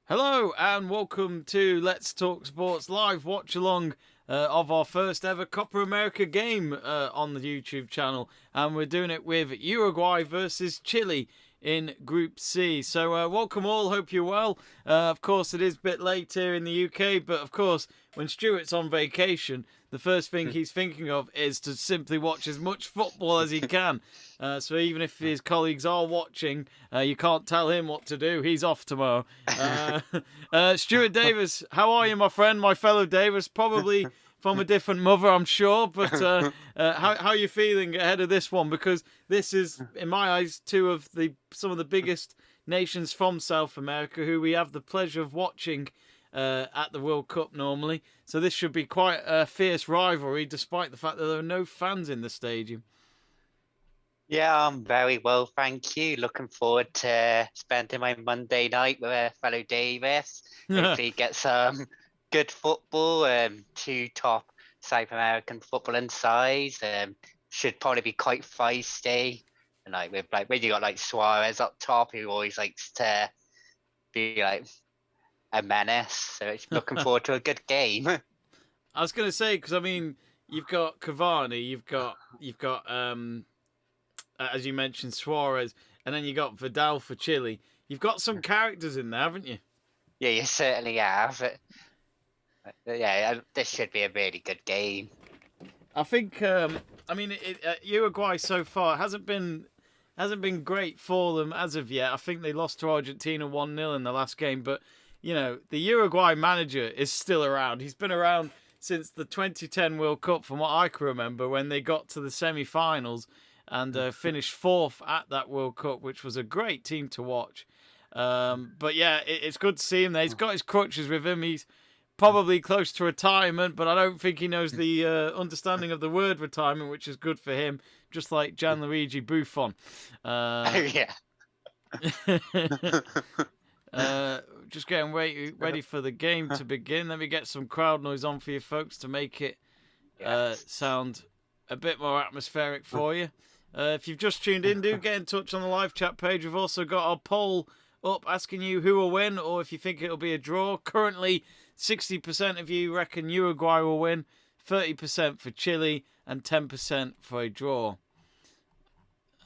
Hello and welcome to Let's Talk Sports live watch along of our first ever Copa America game on the YouTube channel, and we're doing it with Uruguay versus Chile in Group C. So welcome all, hope you're well. Of course it is a bit late here in the UK, but of course when Stuart's on vacation, the first thing he's thinking of is to simply watch as much football as he can. So even if his colleagues are watching, you can't tell him what to do. He's off tomorrow. Stuart Davies, how are you, my friend, my fellow Davies? Probably from a different mother, I'm sure. But how are you feeling ahead of this one? Because this is, in my eyes, some of the biggest nations from South America who we have the pleasure of watching at the World Cup normally. So this should be quite a fierce rivalry, despite the fact that there are no fans in the stadium. Yeah, I'm very well, thank you. Looking forward to spending my Monday night with a fellow Davis. Hopefully get some good football, two top South American footballing sides. Should probably be quite feisty. And when you got Suarez up top, who always likes to be a menace. So it's looking forward to a good game. I was gonna say, because I mean, you've got Cavani, you've got as you mentioned, Suarez, and then you got Vidal for Chile. You've got some characters in there, haven't you? Yeah, you certainly have. Yeah, this should be a really good game. I think. Uruguay so far hasn't been great for them as of yet. I think they lost to Argentina 1-0 in the last game, but you know the Uruguay manager is still around. He's been around since the 2010 World Cup, from what I can remember, when they got to the semi-finals and finished fourth at that World Cup, which was a great team to watch. But yeah, it's good to see him there. He's got his crutches with him. He's probably close to retirement, but I don't think he knows the understanding of the word retirement, which is good for him, just like Gianluigi Buffon. Yeah. Just getting ready for the game to begin. Let me get some crowd noise on for you folks to make it sound a bit more atmospheric for you. If you've just tuned in, do get in touch on the live chat page. We've also got our poll up asking you who will win, or if you think it'll be a draw. Currently, 60% of you reckon Uruguay will win, 30% for Chile, and 10% for a draw.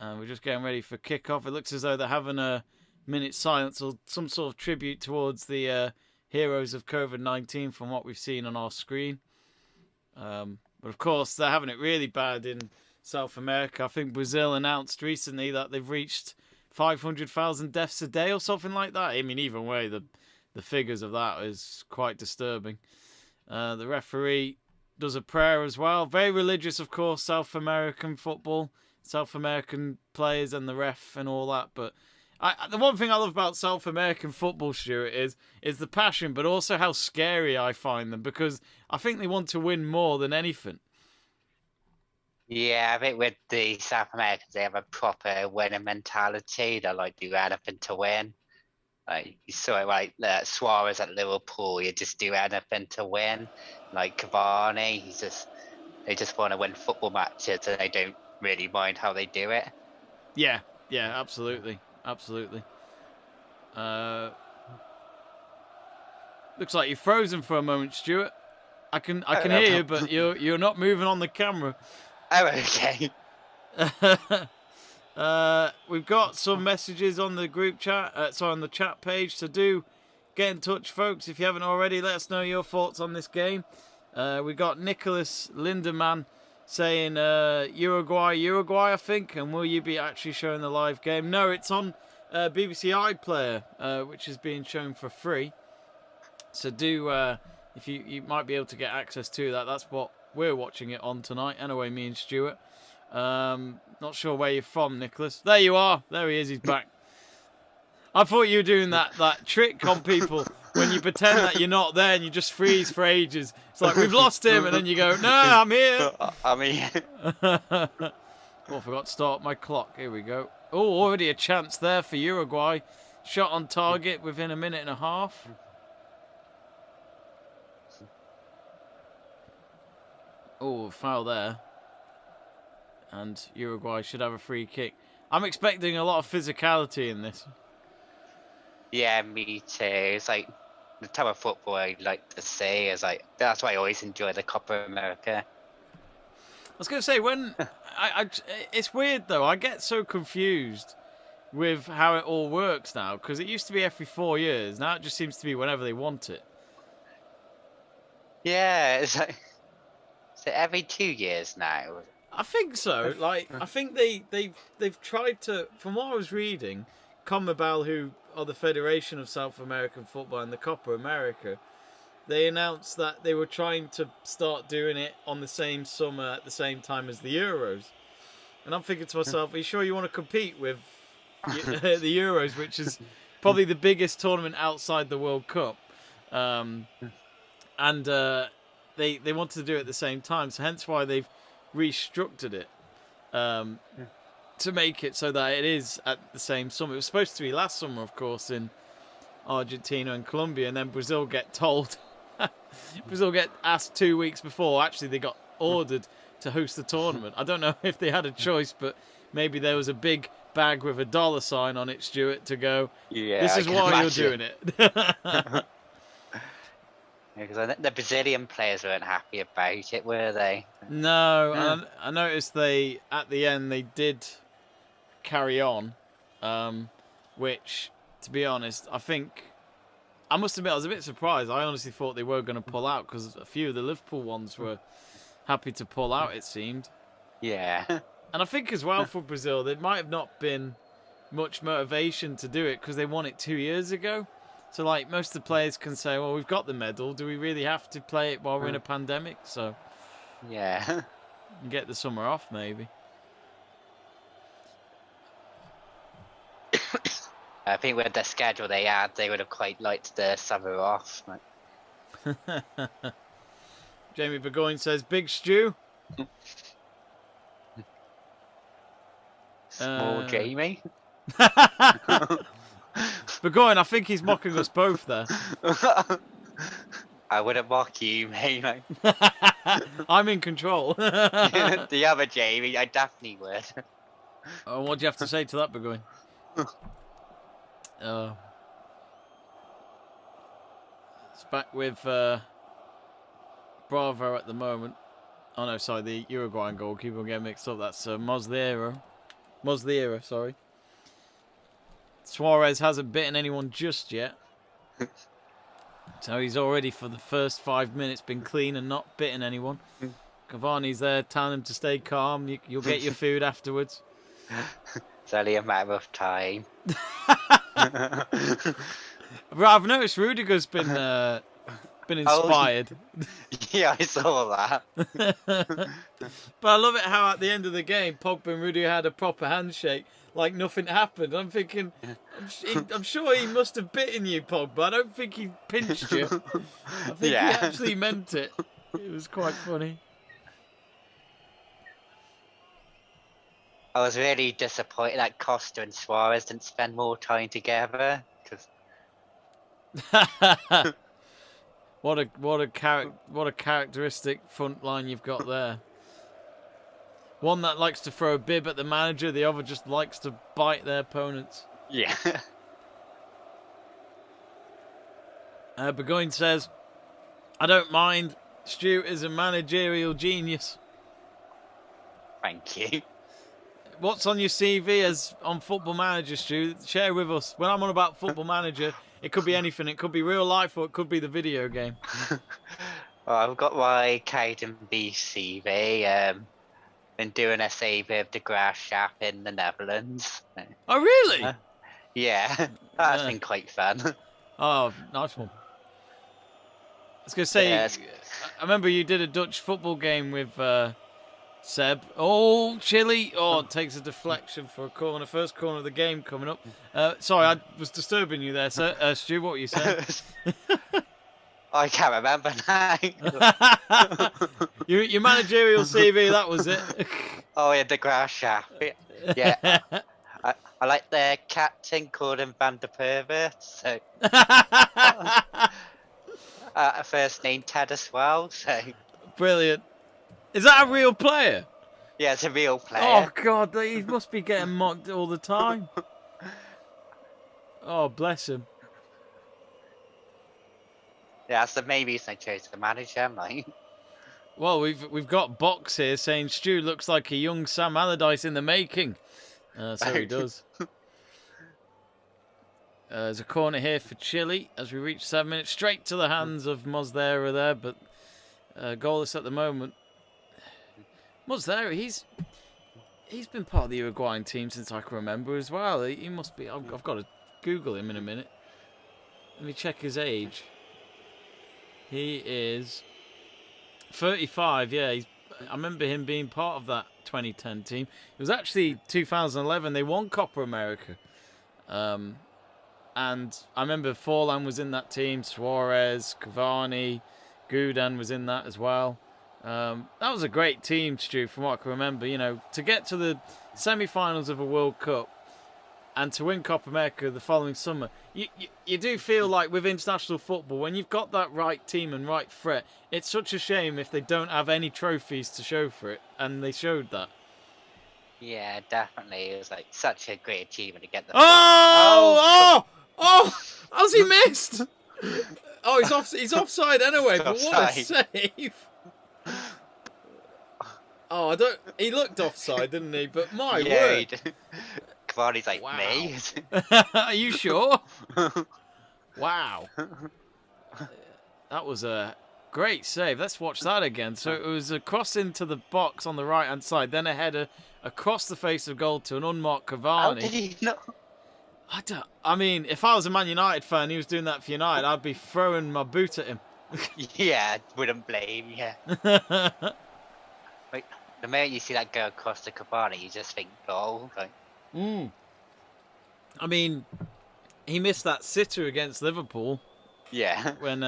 We're just getting ready for kickoff. It looks as though they're having a minute silence or some sort of tribute towards the heroes of COVID-19 from what we've seen on our screen. But of course, they're having it really bad in South America. I think Brazil announced recently that they've reached 500,000 deaths a day or something like that. I mean, either way, the figures of that is quite disturbing. The referee does a prayer as well. Very religious, of course, South American football, South American players and the ref and all that. But the one thing I love about South American football, Stuart, is the passion, but also how scary I find them, because I think they want to win more than anything. Yeah, I think with the South Americans, they have a proper winning mentality. They do anything to win. You saw it Suarez at Liverpool. You just do anything to win. Like Cavani, they just want to win football matches, and they don't really mind how they do it. Yeah, absolutely. Looks like you're frozen for a moment, Stuart. I can hear you, but you're not moving on the camera. Oh, okay. We've got some messages on the group chat, on the chat page, so do get in touch, folks. If you haven't already, let us know your thoughts on this game. We got Nicholas Lindemann saying Uruguay, I think, and will you be actually showing the live game? No, it's on BBC iPlayer, which is being shown for free. So do, if you might be able to get access to that. That's what we're watching it on tonight. Anyway, me and Stuart. Not sure where you're from, Nicholas. There you are. There he is. He's back. I thought you were doing that trick on people when you pretend that you're not there and you just freeze for ages. It's like, we've lost him, and then you go, no, I'm here. I'm here. Oh, I forgot to start my clock. Here we go. Oh, already a chance there for Uruguay. Shot on target within a minute and a half. Oh, foul there. And Uruguay should have a free kick. I'm expecting a lot of physicality in this. Yeah, me too. It's like the type of football I like to see. Is like that's why I always enjoy the Copa America. I was going to say, it's weird though. I get so confused with how it all works now, because it used to be every 4 years. Now it just seems to be whenever they want it. Yeah, it's like so every 2 years now. I think so. Like, I think they've tried to. From what I was reading, CONMEBOL, who are the Federation of South American Football and the Copa America, they announced that they were trying to start doing it on the same summer at the same time as the Euros. And I'm thinking to myself, are you sure you want to compete with the Euros, which is probably the biggest tournament outside the World Cup? And they wanted to do it at the same time, so hence why they've restructured it to make it so that it is at the same summer. It was supposed to be last summer, of course, in Argentina and Colombia, and then Brazil get told. Brazil get asked 2 weeks before. Actually, they got ordered to host the tournament. I don't know if they had a choice, but maybe there was a big bag with a dollar sign on it, Stuart, to go, Yeah, this is why you're doing it. Because the Brazilian players weren't happy about it, were they? No, I noticed at the end they did carry on, which, to be honest, I must admit I was a bit surprised. I honestly thought they were going to pull out, because a few of the Liverpool ones were happy to pull out, it seemed. Yeah. And I think as well for Brazil, there might have not been much motivation to do it because they won it 2 years ago. So, like, most of the players can say, well, we've got the medal. Do we really have to play it while we're in a pandemic? So, yeah. Get the summer off, maybe. I think with the schedule they had, they would have quite liked the summer off. Jamie Burgoyne says, Big Stew. Small Jamie. Burgoyne, I think he's mocking us both there. I wouldn't mock you, mate. I'm in control. The other Jamie, I definitely would. Oh, what do you have to say to that, Burgoyne? It's back with Bravo at the moment. Oh no, sorry, the Uruguayan goalkeeper. I'm getting mixed up. That's Mosliera, sorry. Suarez hasn't bitten anyone just yet. So he's already, for the first 5 minutes, been clean and not bitten anyone. Cavani's there telling him to stay calm. You'll get your food afterwards. It's only a matter of time. I've noticed Rudiger's been inspired. Yeah, I saw that. But I love it how at the end of the game, Pogba and Rudiger had a proper handshake, like nothing happened. I'm thinking, I'm sure he must have bitten you, Pogba. I don't think he pinched you. I think he actually meant it. It was quite funny. I was really disappointed that Costa and Suarez didn't spend more time together. What a characteristic front line you've got there. One that likes to throw a bib at the manager, the other just likes to bite their opponents. Yeah. Burgoyne says, I don't mind. Stuart is a managerial genius. Thank you. What's on your CV as on Football Manager, Stu? Share with us. When I'm on about Football Manager, it could be anything. It could be real life or it could be the video game. Well, I've got my Caden B CV. Been doing a save of the grass shop in the Netherlands. Oh, really? Yeah, that's been quite fun. Oh, nice one. I was going to say, I remember you did a Dutch football game with Seb. Oh, Chile. Oh, it takes a deflection for a corner. First corner of the game coming up. Sorry, I was disturbing you there, sir. Stu, what were you saying? I can't remember now. Your managerial CV, that was it. Oh, yeah, the grass shop. Yeah. I like the captain called him Van der Pervert. So. First name Ted as well. So. Brilliant. Is that a real player? Yeah, it's a real player. Oh, God, he must be getting mocked all the time. Oh, bless him. That's the main reason I chose the manager, like. Well, we've got Box here saying Stu looks like a young Sam Allardyce in the making. So he does. There's a corner here for Chile as we reach 7 minutes. Straight to the hands of Mozdera there, but goalless at the moment. Mozdera, he's been part of the Uruguayan team since I can remember as well. He must be. I've got to Google him in a minute. Let me check his age. He is 35. Yeah, I remember him being part of that 2010 team. It was actually 2011. They won Copa America. And I remember Forlan was in that team. Suarez, Cavani, Gudan was in that as well. That was a great team, Stu, from what I can remember. You know, to get to the semi-finals of a World Cup and to win Copa America the following summer, you do feel like with international football, when you've got that right team and right threat, it's such a shame if they don't have any trophies to show for it, and they showed that. Yeah, definitely. It was like such a great achievement to get the. Oh! How's he missed? Oh, he's offside anyway. But what a save! Oh, I don't. He looked offside, didn't he? But my word! Cavani's like, wow. Me? Are you sure? Wow. That was a great save. Let's watch that again. So it was a cross into the box on the right-hand side, then a header across the face of goal to an unmarked Cavani. How did he not? I mean, if I was a Man United fan, he was doing that for United, I'd be throwing my boot at him. Yeah, wouldn't blame, yeah. Like, the minute you see that go across the Cavani, you just think goal. Like. I mean, he missed that sitter against Liverpool. Yeah. When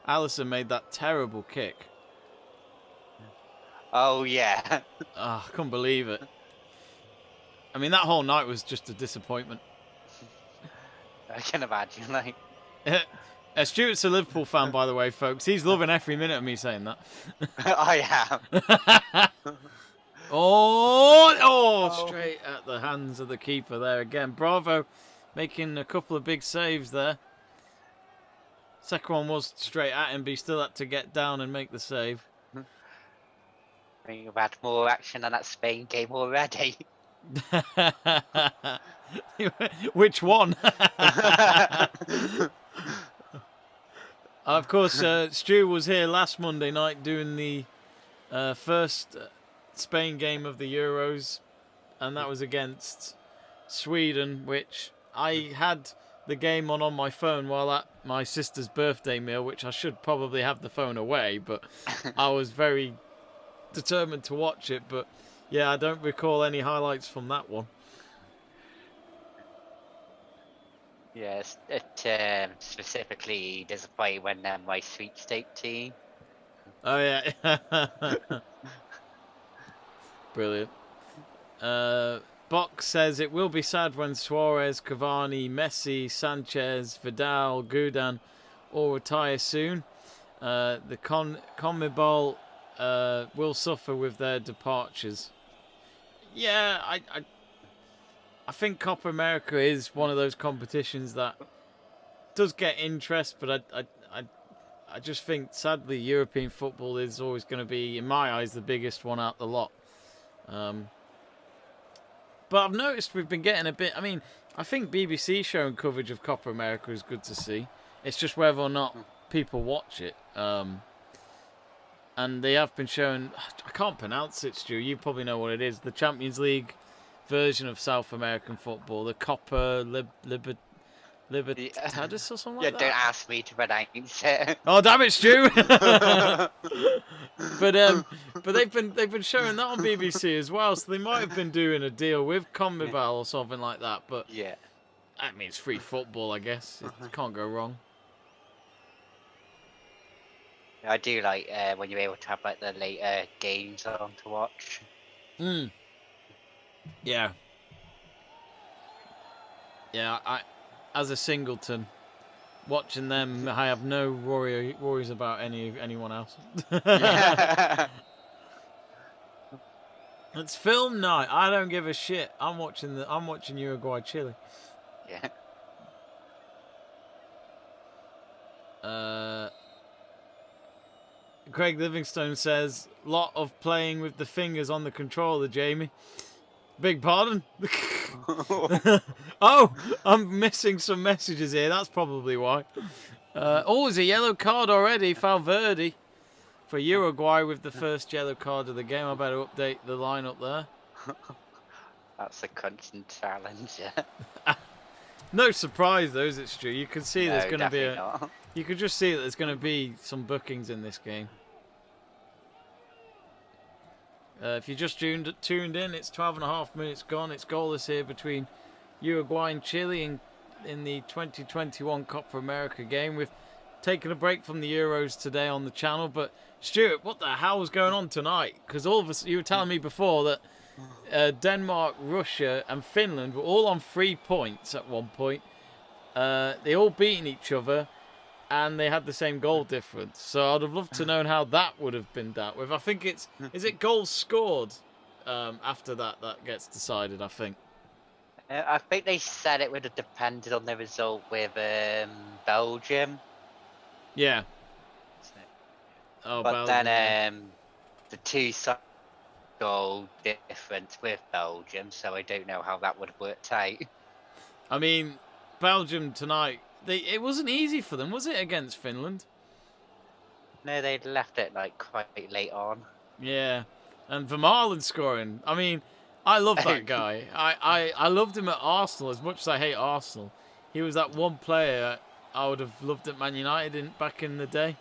Alisson made that terrible kick. Oh, yeah. I couldn't believe it. I mean, that whole night was just a disappointment. I can imagine, like. Stuart's a Liverpool fan, by the way, folks. He's loving every minute of me saying that. I am. Oh, straight at the hands of the keeper there again. Bravo, making a couple of big saves there. Second one was straight at him, but he still had to get down and make the save. I think we've had more action than that Spain game already. Which one? Of course, Stu was here last Monday night doing the first Spain game of the Euros, and that was against Sweden, which I had the game on my phone while at my sister's birthday meal, which I should probably have the phone away, but I was very determined to watch it. But yeah, I don't recall any highlights from that one. Yes, it specifically disappointed when my sweepstake team. Oh yeah. Brilliant. Box says it will be sad when Suarez, Cavani, Messi, Sanchez, Vidal, Gudan all retire soon. The CONMEBOL will suffer with their departures. Yeah, I think Copa America is one of those competitions that does get interest, but I just think, sadly, European football is always going to be, in my eyes, the biggest one out the lot. But I've noticed we've been getting a bit... I mean, I think BBC showing coverage of Copa America is good to see. It's just whether or not people watch it. And they have been showing... I can't pronounce it, Stu. You probably know what it is. The Champions League version of South American football. The Copa Libertadores or something like that? Yeah, don't ask me to pronounce it. Oh, damn it, Stu! But they've been showing that on BBC as well, so they might have been doing a deal with CONMEBOL or something like that. But yeah, I mean, it's free football, I guess. It can't go wrong. I do like when you're able to have like the later games on to watch. Yeah. Yeah, I as a singleton, watching them, I have no worries about anyone else. Yeah. It's film night. I don't give a shit. I'm watching Uruguay Chile. Yeah. Craig Livingstone says, lot of playing with the fingers on the controller, Jamie. Big pardon? Oh, I'm missing some messages here. That's probably why. Oh, it's a yellow card already. Valverde for Uruguay with the first yellow card of the game. I better update the lineup there. That's a constant challenge. No surprise, though, is it, Stu? You can see there's going to be not. You could just see that there's going to be some bookings in this game. If you just tuned in, it's 12.5 minutes gone. It's goalless here between Uruguay and Chile in the 2021 Copa America game. We've taken a break from the Euros today on the channel, but Stuart, what the hell was going on tonight? Because all of us, you were telling me before that Denmark, Russia, and Finland were all on 3 points at one point. They all beaten each other, and they had the same goal difference. So I'd have loved to know how that would have been dealt with. I think is it goals scored after that gets decided, I think. I think they said it would have depended on the result with Belgium. Yeah. Oh, but Belgium, then the 2 goal difference with Belgium, so I don't know how that would have worked out. I mean, Belgium tonight, it wasn't easy for them, was it, against Finland? No, they left it like quite late on. Yeah, and Vermaelen scoring. I mean, I love that guy. I loved him at Arsenal as much as I hate Arsenal. He was that one player I would have loved at Man United back in the day.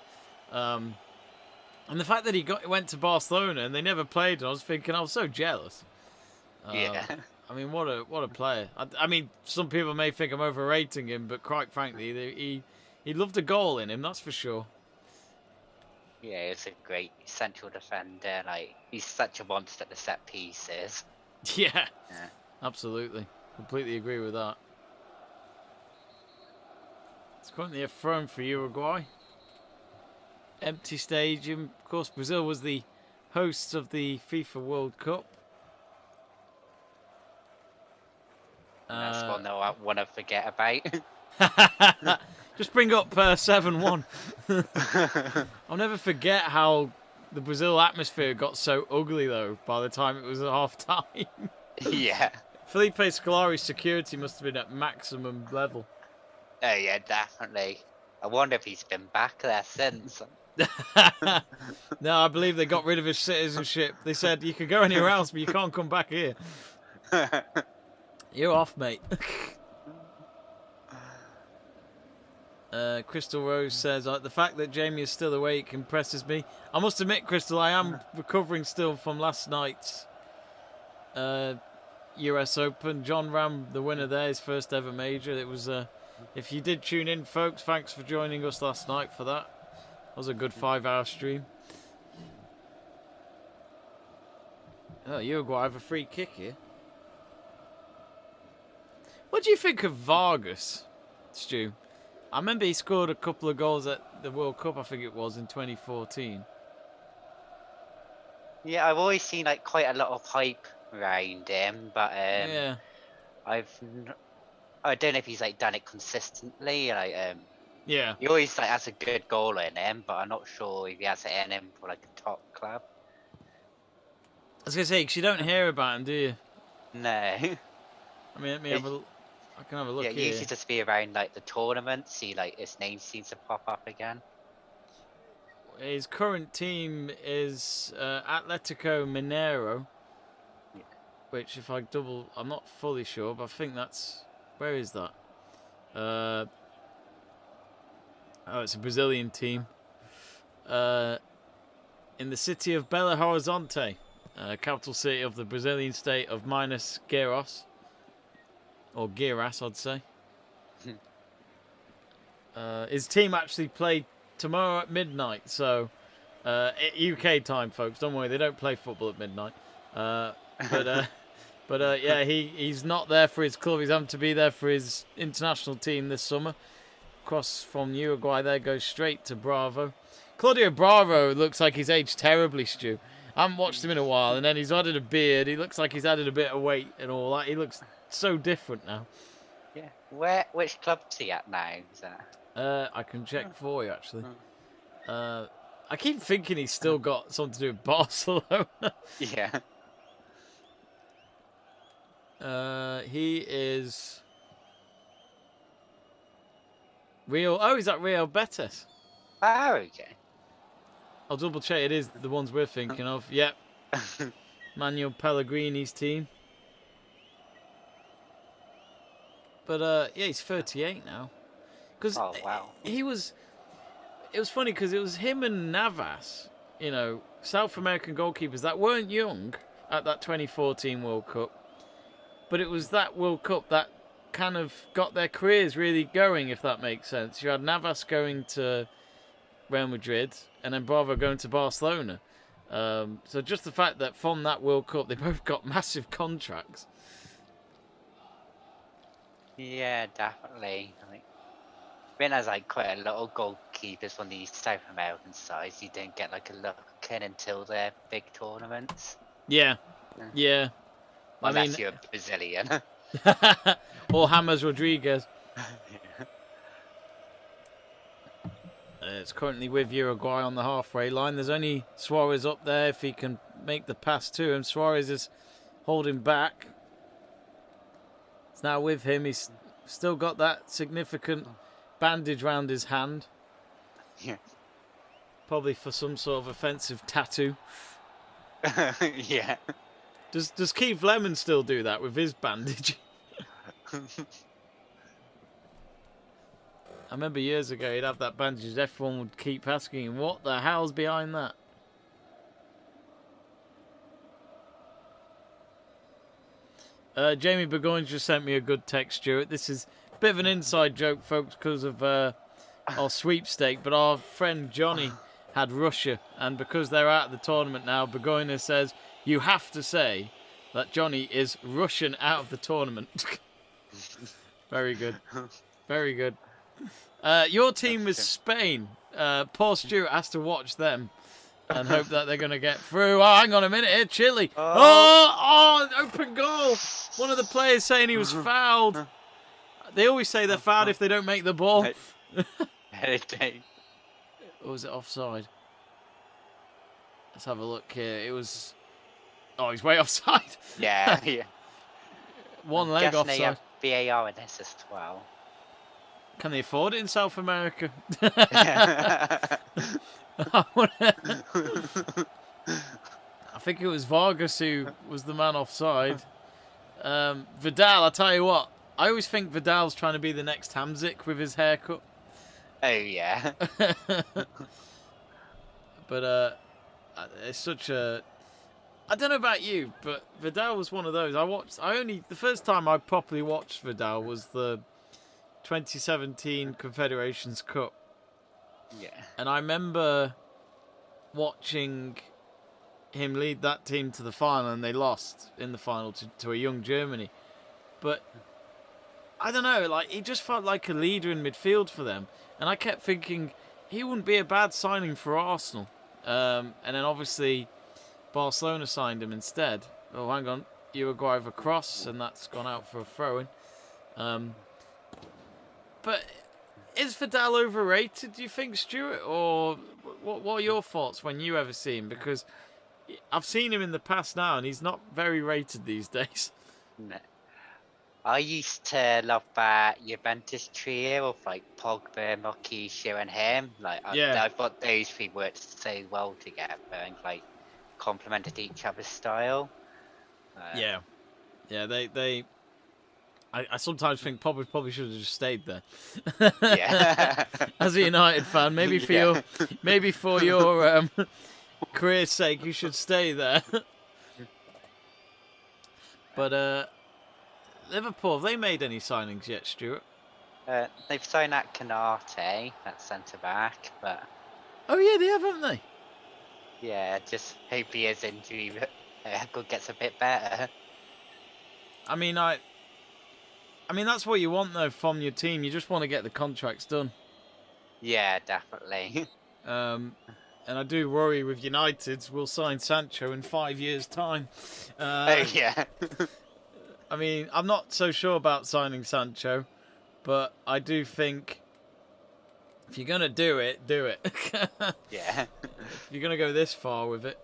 And the fact that he went to Barcelona and they never played, and I was thinking, I was so jealous. Yeah. I mean, what a player. I mean, some people may think I'm overrating him, but quite frankly, he loved a goal in him, that's for sure. Yeah, he's a great central defender. Like, he's such a monster at the set pieces. Yeah, absolutely. Completely agree with that. It's currently a throw for Uruguay. Empty stadium. Of course, Brazil was the hosts of the FIFA World Cup. That's one that I want to forget about. Just bring up 7-1. I'll never forget how the Brazil atmosphere got so ugly, though, by the time it was at half-time. Yeah. Felipe Scolari's security must have been at maximum level. Oh, yeah, definitely. I wonder if he's been back there since. No, I believe they got rid of his citizenship. They said, you can go anywhere else, but you can't come back here. You're off, mate. Crystal Rose says, the fact that Jamie is still awake impresses me. I must admit, Crystal, I am recovering still from last night's US Open. John Ram, the winner there, his first ever major. It was, if you did tune in, folks, thanks for joining us last night for that. That was a good 5-hour stream. Oh, Uruguay have a free kick here. What do you think of Vargas, Stu? I remember he scored a couple of goals at the World Cup, I think it was, in 2014. Yeah, I've always seen like quite a lot of hype around him, but Yeah. I don't know if he's like done it consistently. Like Yeah. he always like has a good goal in him, but I'm not sure if he has it in him for like a top club. I was going to say, because you don't hear about him, do you? No. I mean, I can have a look Yeah, here. usually just be around like the tournament. See, like his name seems to pop up again. His current team is Atletico Mineiro, Yeah. which if I'm not fully sure, but I think that's, where is that? Oh, it's a Brazilian team. In the city of Belo Horizonte, capital city of the Brazilian state of Minas Gerais. Or Geras, I'd say. His team actually played tomorrow at midnight, so UK time, folks. Don't worry, they don't play football at midnight. But yeah, he's not there for his club. He's having to be there for his international team this summer. Cross from Uruguay there goes straight to Bravo. Claudio Bravo looks like he's aged terribly, Stu. I haven't watched him in a while, and then he's added a beard. He looks like he's added a bit of weight and all that. He looks so different now. Yeah. Which club's he at now? Is that? I can check for you, actually. I I keep thinking he's still got something to do with Barcelona. Yeah. He is Real. Oh, he's at Real Betis. Oh, okay. I'll double check. It is the ones we're thinking of. Yep. Manuel Pellegrini's team. But yeah, he's 38 now. Because Oh, wow. he was. It was funny because it was him and Navas, you know, South American goalkeepers that weren't young at that 2014 World Cup. But it was that World Cup that kind of got their careers really going, if that makes sense. You had Navas going to Real Madrid and then Bravo going to Barcelona. So just the fact that from that World Cup they both got massive contracts. Yeah, definitely. I mean, when there's like quite a lot of goalkeepers on the South American side, you don't get like a look in until their big tournaments. Yeah. Unless you're Brazilian. Or James Rodriguez. It's currently with Uruguay on the halfway line. There's only Suarez up there if he can make the pass to him. Suarez is holding back. It's now with him. He's still got that significant bandage round his hand. Yeah. Probably for some sort of offensive tattoo. Yeah. Does Keith Lemon still do that with his bandage? I remember years ago he'd have that bandage. Everyone would keep asking him, what the hell's behind that? Jamie Burgoyne just sent me a good text, Stuart. This is a bit of an inside joke, folks, because of our sweepstake. But our friend Johnny had Russia, and because they're out of the tournament now, Burgoyne says, you have to say that Johnny is Russian out of the tournament. Very good. Very good. Your team was Spain. Poor Stuart has to watch them and hope that they're going to get through. Oh, hang on a minute here. Chile. Oh, open goal. One of the players saying he was fouled. They always say they're fouled if they don't make the ball. Or was it offside? Let's have a look here. It was... Oh, he's way offside. Yeah. One leg offside. They have VAR in this as well. Can they afford it in South America? I think it was Vargas who was the man offside. Vidal, I tell you what, I always think Vidal's trying to be the next Hamzik with his haircut. Oh yeah. But it's such a... I don't know about you, but Vidal was one of those. The first time I properly watched Vidal was the 2017 Confederations Cup. Yeah. And I remember watching him lead that team to the final, and they lost in the final to a young Germany. But I don't know, like he just felt like a leader in midfield for them. And I kept thinking he wouldn't be a bad signing for Arsenal. And then obviously Barcelona signed him instead. Oh, hang on. Uruguay have a cross, and that's gone out for a throw-in. But is Vidal overrated, do you think, Stuart? Or what are your thoughts when you ever see him? Because I've seen him in the past now, and he's not very rated these days. No. I used to love that Juventus trio of like Pogba, Marquisio, and him. Like, I thought those three worked so well together and like complemented each other's style. Yeah, they. I sometimes think probably should have just stayed there. Yeah. As a United fan, maybe for your career's sake, you should stay there. But Liverpool, have they made any signings yet, Stuart? They've signed that Canate, that centre back, but oh yeah, they have, haven't they? Yeah, just hope his injury gets a bit better. I mean, that's what you want though from your team. You just want to get the contracts done. Yeah, definitely. And I do worry with United. We'll sign Sancho in 5 years' time. Yeah. I mean, I'm not so sure about signing Sancho, but I do think If you're going to do it, do it. Yeah. If you're going to go this far with it.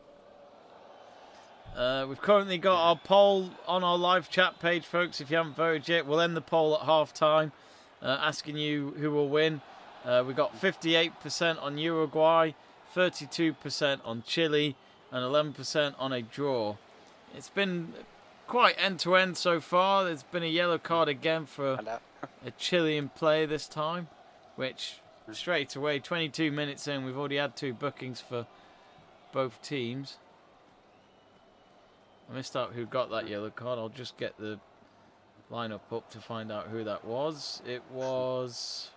We've currently got our poll on our live chat page, folks. If you haven't voted yet, we'll end the poll at half-time, asking you who will win. We got 58% on Uruguay, 32% on Chile, and 11% on a draw. It's been quite end-to-end so far. There's been a yellow card again for a Chilean player this time, which straight away, 22 minutes in, we've already had 2 bookings for both teams. I missed out who got that yellow card. I'll just get the lineup up to find out who that was. It was...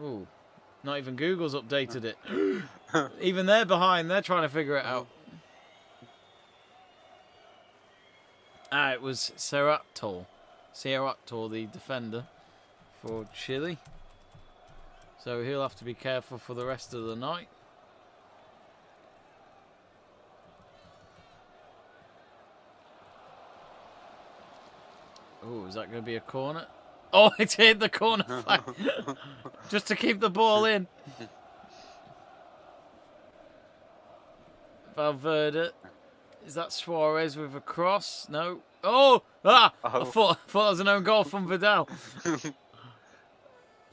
Ooh, not even Google's updated it. Even they're behind. They're trying to figure it out. It was Cerrato, the defender for Chile. So he'll have to be careful for the rest of the night. Oh, is that going to be a corner? Oh, it's hit the corner flag. Just to keep the ball in. Valverde. Is that Suarez with a cross? No. Oh! Ah! I thought that was an own goal from Vidal.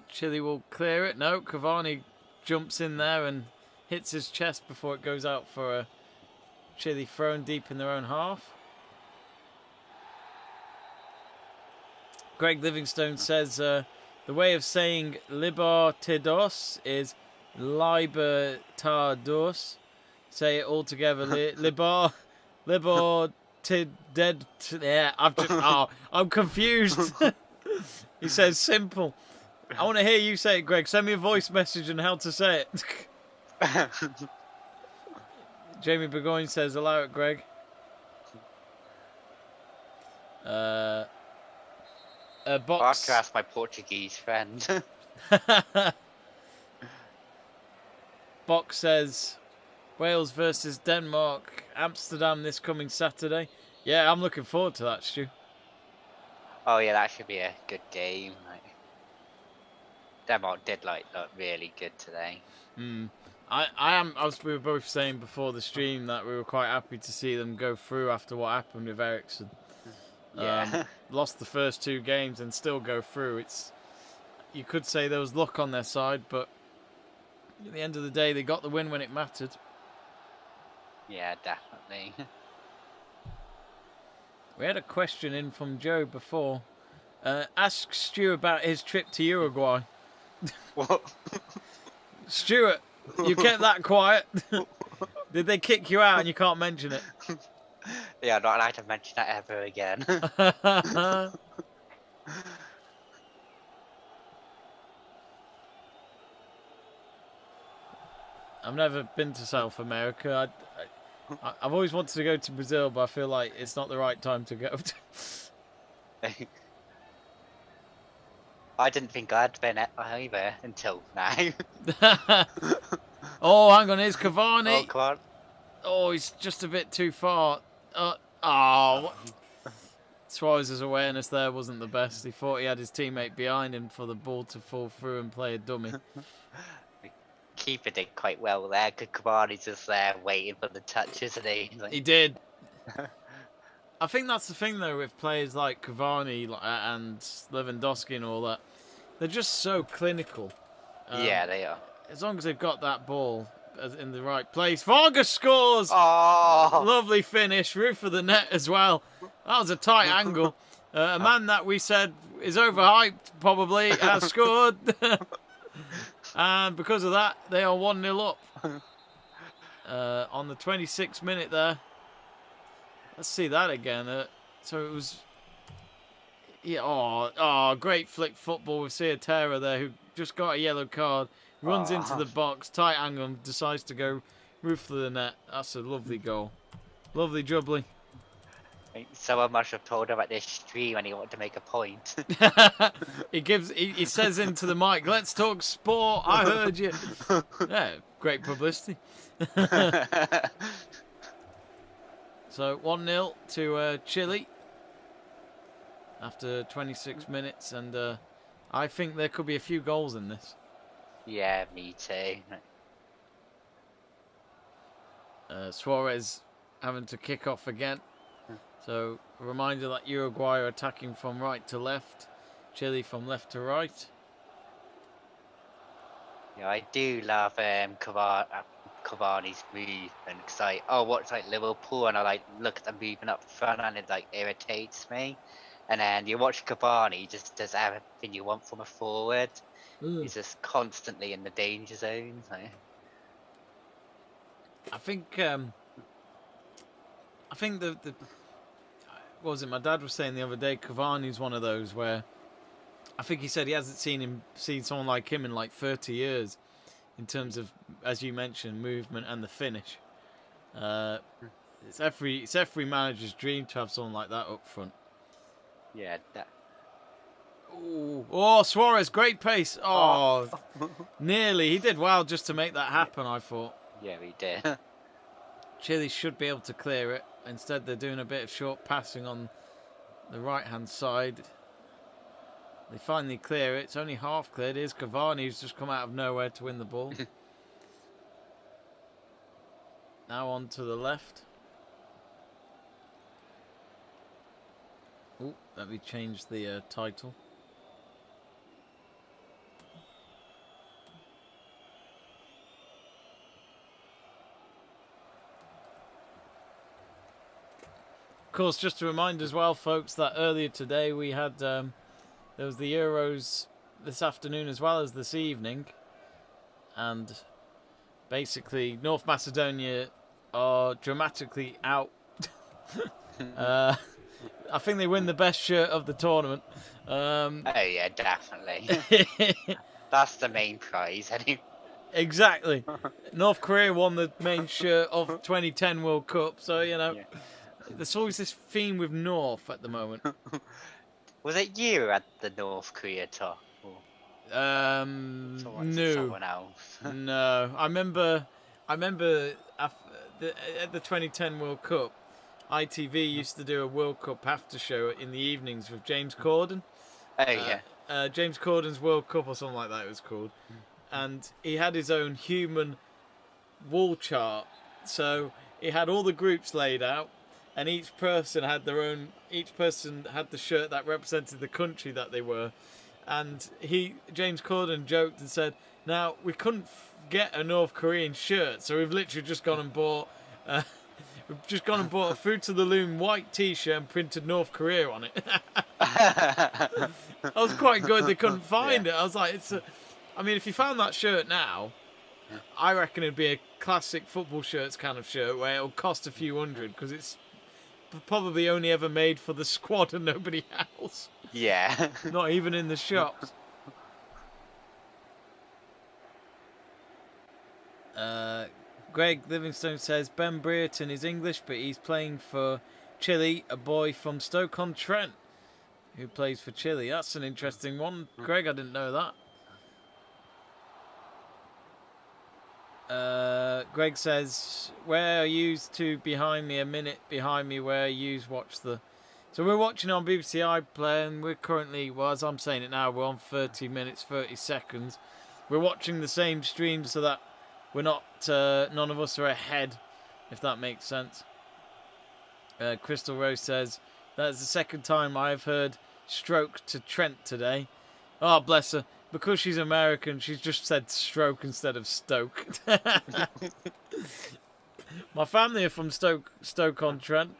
Chile will clear it. No, Cavani jumps in there and hits his chest before it goes out for a Chile thrown deep in their own half. Greg Livingstone says the way of saying Libertados is Libertados. Say it all together. Libertad. Yeah, I'm confused. He says simple. I want to hear you say it, Greg. Send me a voice message on how to say it. Jamie Burgoyne says allow it, Greg. Box. I'll have to ask my Portuguese friend. Box says Wales versus Denmark, Amsterdam this coming Saturday. Yeah, I'm looking forward to that, Stu. Oh yeah, that should be a good game. Denmark did look really good today. We were both saying before the stream that we were quite happy to see them go through after what happened with Ericsson. Yeah. Lost the first 2 games and still go through. You could say there was luck on their side, but at the end of the day, they got the win when it mattered. Yeah, definitely. We had a question in from Joe before. Ask Stuart about his trip to Uruguay. What? Stuart, you kept that quiet. Did they kick you out and you can't mention it? Yeah, I'm not allowed to mention that ever again. I've never been to South America. I've always wanted to go to Brazil, but I feel like it's not the right time to go. I didn't think I'd been either until now. Oh, hang on, here's Cavani. Oh, come on. Oh, he's just a bit too far. Suarez's awareness there wasn't the best. He thought he had his teammate behind him for the ball to fall through and play a dummy. The keeper did quite well there, because Cavani's just there waiting for the touch, isn't he? He did. I think that's the thing, though, with players like Cavani and Lewandowski and all that. They're just so clinical. Yeah, they are. As long as they've got that ball in the right place. Vargas scores! Oh! Lovely finish. Roof of the net as well. That was a tight angle. A man that we said is overhyped, probably, has scored. And because of that, they are 1-0 up. On the 26th minute there. Let's see that again. So it was... Yeah, great flick football with Ciatera there, who just got a yellow card. Runs into the box, tight angle, and decides to go roof of the net. That's a lovely goal. Lovely jubbly. Someone must have told him at this stream and he wanted to make a point. He says into the mic, let's talk sport, I heard you. Yeah, great publicity. So 1-0 to Chile after 26 minutes, and I think there could be a few goals in this. Yeah, me too. Suarez having to kick off again. So a reminder that Uruguay are attacking from right to left, Chile from left to right. Yeah, I do love Cavani's movement because I watch like Liverpool and I like look at the movement up front and it like irritates me. And then you watch Cavani, he just does everything you want from a forward. He's just constantly in the danger zone. So. I think the what was it? My dad was saying the other day, Cavani's one of those where I think he said he hasn't seen someone like him in like 30 years in terms of, as you mentioned, movement and the finish. It's every manager's dream to have someone like that up front. Yeah. That... Ooh. Oh, Suarez, great pace. Oh, nearly. He did well just to make that happen, I thought. Yeah, he did. Chile should be able to clear it. Instead, they're doing a bit of short passing on the right-hand side. They finally clear it. It's only half cleared. Here's Cavani, who's just come out of nowhere to win the ball. Now on to the left. Oh, let me change the title. Of course, just to remind as well, folks, that earlier today we had there was the Euros this afternoon as well as this evening, and basically North Macedonia are dramatically out. I think they win the best shirt of the tournament. Oh yeah, definitely. That's the main prize, anyway. Exactly. North Korea won the main shirt of 2010 World Cup, so you know. Yeah. There's always this theme with North at the moment. Was it you at the North Korea top? No. Someone else. No. I remember at the 2010 World Cup, ITV used to do a World Cup after show in the evenings with James Corden. Oh, yeah. James Corden's World Cup or something like that it was called. And he had his own human wall chart. So he had all the groups laid out. And each person had the shirt that represented the country that they were. And James Corden joked and said, now, we couldn't get a North Korean shirt, so we've literally just gone and bought a Fruit of the Loom white t-shirt and printed North Korea on it. I was quite good they couldn't find it. I was like, if you found that shirt now, I reckon it'd be a classic football shirts kind of shirt where it'll cost a few hundred because it's probably only ever made for the squad and nobody else. Yeah. Not even in the shops. Greg Livingstone says Ben Brereton is English, but he's playing for Chile, a boy from Stoke-on-Trent who plays for Chile. That's an interesting one. Greg, I didn't know that. Greg says, where are yous two behind me, a minute behind me, where yous watch the... So we're watching on BBC iPlayer, and we're currently, well, as I'm saying it now, we're on 30 minutes, 30 seconds. We're watching the same stream so that we're not, none of us are ahead, if that makes sense. Crystal Rose says, that's the second time I've heard stroke to Trent today. Oh, bless her. Because she's American, she's just said stroke instead of Stoke. My family are from Stoke-on-Trent.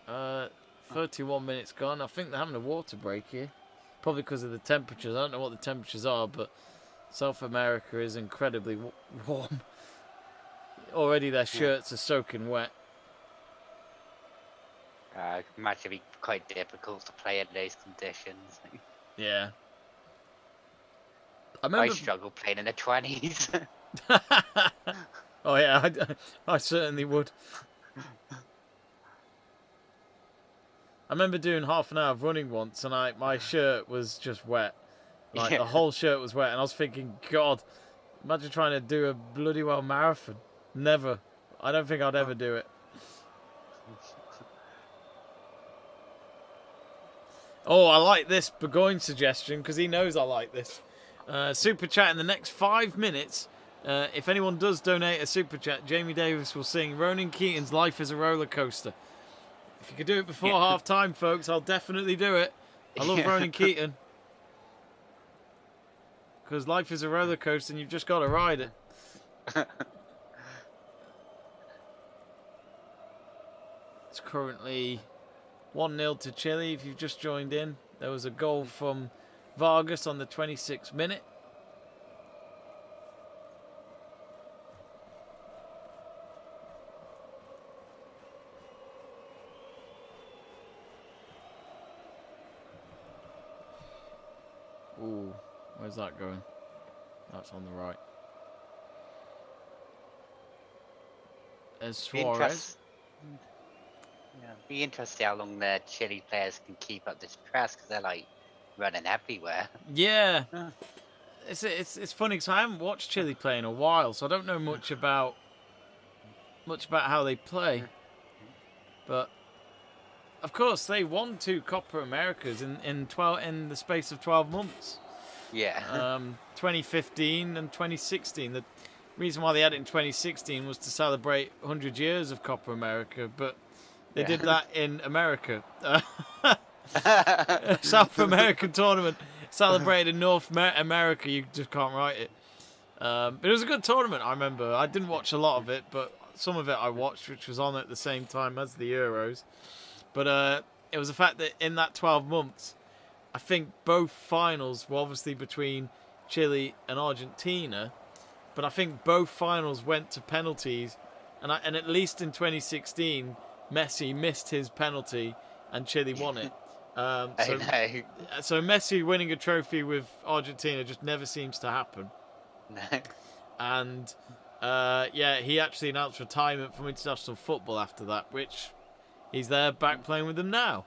Uh, 31 minutes gone. I think they're having a water break here. Probably because of the temperatures. I don't know what the temperatures are, but South America is incredibly warm. Already their shirts are soaking wet. Imagine it'd be quite difficult to play in those conditions. Yeah. I struggle playing in the 20s. Oh yeah, I certainly would. I remember doing half an hour of running once, and my shirt was just wet. Like the whole shirt was wet, and I was thinking, God, imagine trying to do a bloody well marathon. Never. I don't think I'd ever do it. Oh, I like this Burgoyne suggestion because he knows I like this. Super chat in the next 5 minutes. If anyone does donate a super chat, Jamie Davis will sing Ronan Keating's "Life is a Roller Coaster." If you could do it before half time, folks, I'll definitely do it. I love Ronan Keating. Because life is a roller coaster and you've just got to ride it. It's currently 1-0 to Chile. If you've just joined in, there was a goal from Vargas on the 26th minute. Ooh, where's that going? That's on the right. There's Suarez. Be interesting how long the Chile players can keep up this press because they're like running everywhere. Yeah, it's funny because I haven't watched Chile play in a while, so I don't know much about how they play. But of course, they won 2 Copa Americas in the space of 12 months. Yeah. 2015 and 2016. The reason why they had it in 2016 was to celebrate 100 years of Copa America, but they did that in America. South American tournament celebrated in North America. You just can't write it. But it was a good tournament, I remember. I didn't watch a lot of it, but some of it I watched, which was on at the same time as the Euros. But it was the fact that in that 12 months, I think both finals were obviously between Chile and Argentina, but I think both finals went to penalties, and at least in 2016, Messi missed his penalty and Chile won it. So Messi winning a trophy with Argentina just never seems to happen. No. And he actually announced retirement from international football after that, which he's there back playing with them now.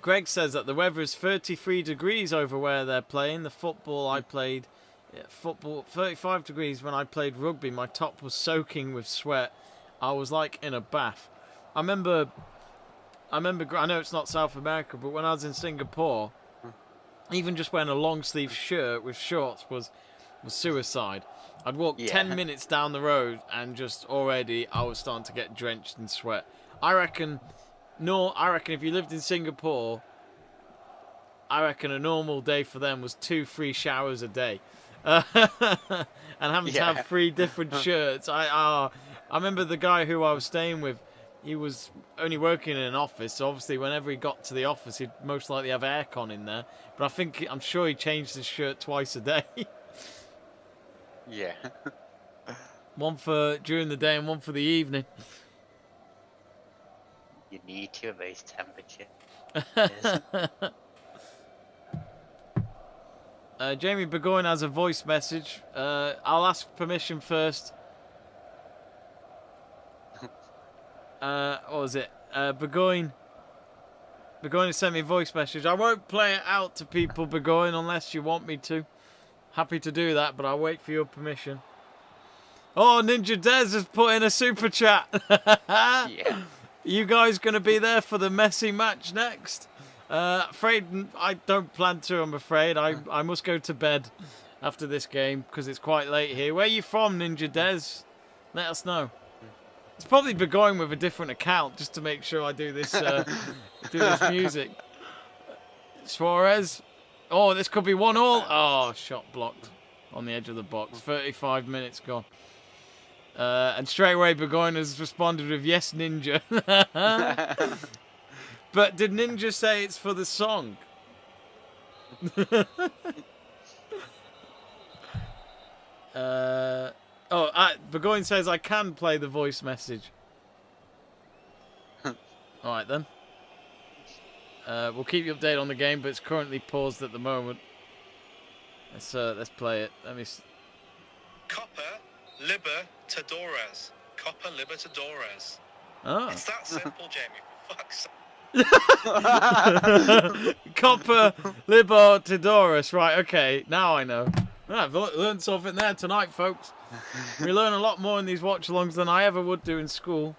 Greg says that the weather is 33 degrees over where they're playing. The football I played, 35 degrees when I played rugby. My top was soaking with sweat. I was like in a bath. I remember. I know it's not South America, but when I was in Singapore, even just wearing a long sleeve shirt with shorts was suicide. I'd walk 10 minutes down the road and just already I was starting to get drenched in sweat. I reckon if you lived in Singapore, I reckon a normal day for them was 2 free showers a day. And having to have 3 different shirts. I remember the guy who I was staying with, he was only working in an office, so obviously whenever he got to the office, he'd most likely have aircon in there. But I'm sure he changed his shirt twice a day. Yeah. One for during the day and one for the evening. You need to at those temperatures. Jamie Burgoyne has a voice message. I'll ask permission first. What was it? Burgoyne has sent me a voice message. I won't play it out to people, Burgoyne, unless you want me to. Happy to do that, but I'll wait for your permission. Oh, Ninja Dez has put in a super chat. Yeah. You guys going to be there for the Messi match next? Afraid I don't plan to, I'm afraid. I must go to bed after this game because it's quite late here. Where are you from, Ninja Dez? Let us know. It's probably Burgoyne with a different account just to make sure I do this music. Suarez. Oh, this could be 1-1. Oh, shot blocked on the edge of the box. 35 minutes gone. And straight away Burgoyne has responded with yes, Ninja. But did Ninja say it's for the song? Burgoyne says I can play the voice message. Alright then. We'll keep you updated on the game, but it's currently paused at the moment. Let's play it. Let me. Copa Libertadores. Copa Libertadores. Oh. It's that simple, Jamie. For fuck's sake. Copa Libertadores. Right. Okay. Now I know. I've learned something there tonight, folks. We learn a lot more in these watch-alongs than I ever would do in school.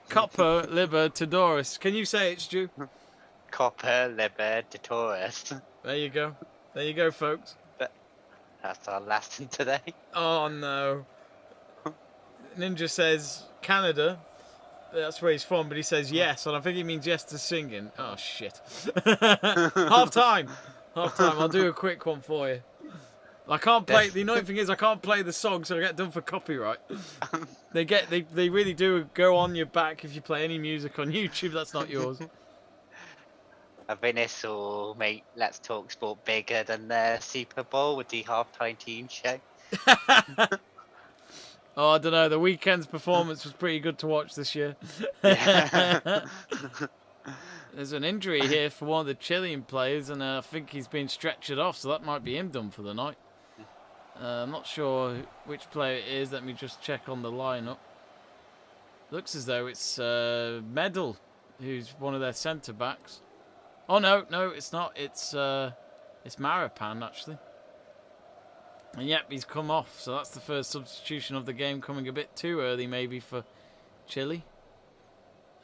Copa Libertadores. Can you say it, Stu? Copa Libertadores. There you go. There you go, folks. That's our lesson today. Oh, no. Ninja says Canada. That's where he's from, but he says yes, and I think he means yes to singing. Oh, shit. Half time. I'll do a quick one for you. I can't play. The annoying thing is I can't play the song, so I get done for copyright. They really do go on your back if you play any music on YouTube. That's not yours. I think this will make Let's Talk Sport bigger than the Super Bowl with the halftime team show. Oh, I don't know. The weekend's performance was pretty good to watch this year. Yeah. There's an injury here for one of the Chilean players, and I think he's been stretchered off, so that might be him done for the night. I'm not sure which player it is. Let me just check on the lineup. Looks as though it's Medal, who's one of their centre backs. Oh no, it's not. It's Marapan actually. And yep, he's come off. So that's the first substitution of the game, coming a bit too early maybe for Chile.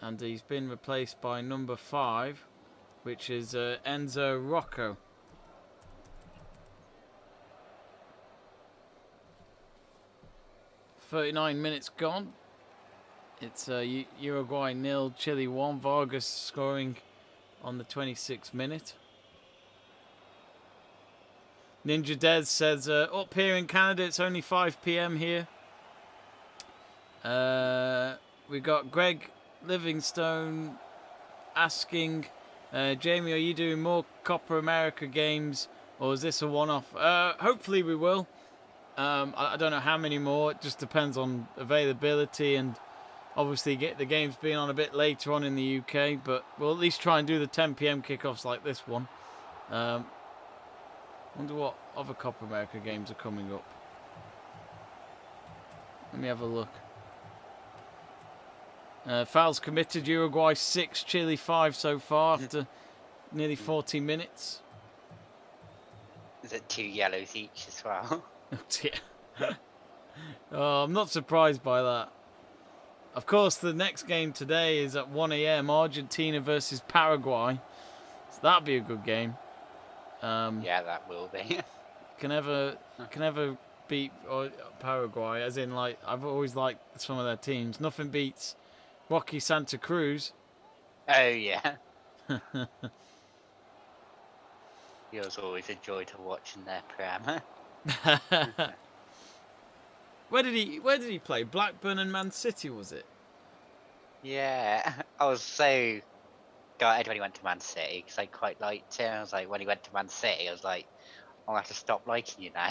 And he's been replaced by number 5, which is Enzo Rocco. "39 minutes gone. It's Uruguay 0, Chile 1. Vargas scoring on the 26th minute. Ninja Des says, up here in Canada, it's only 5 p.m. here. We got Greg Livingstone asking, Jamie, are you doing more Copa America games, or is this a one-off? Hopefully we will. I don't know how many more. It just depends on availability and obviously get the games being on a bit later on in the UK, but we'll at least try and do the 10 p.m. kickoffs like this one. Wonder what other Copa America games are coming up. Let me have a look. Fouls committed, Uruguay 6, Chile 5 so far after nearly 40 minutes. Is it 2 yellows each as well? Oh dear. Oh, I'm not surprised by that. Of course, the next game today is at 1 a.m. Argentina versus Paraguay. So that'll be a good game. Yeah, that will be. Can ever beat Paraguay, as in, like, I've always liked some of their teams. Nothing beats Rocky Santa Cruz. Oh, yeah. It was always a joy to watch in their prem. Where did he play? Blackburn and Man City, was it? Yeah, I was so gutted when he went to Man City because I quite liked him. I was like, when he went to Man City, I was like, I'll have to stop liking you now.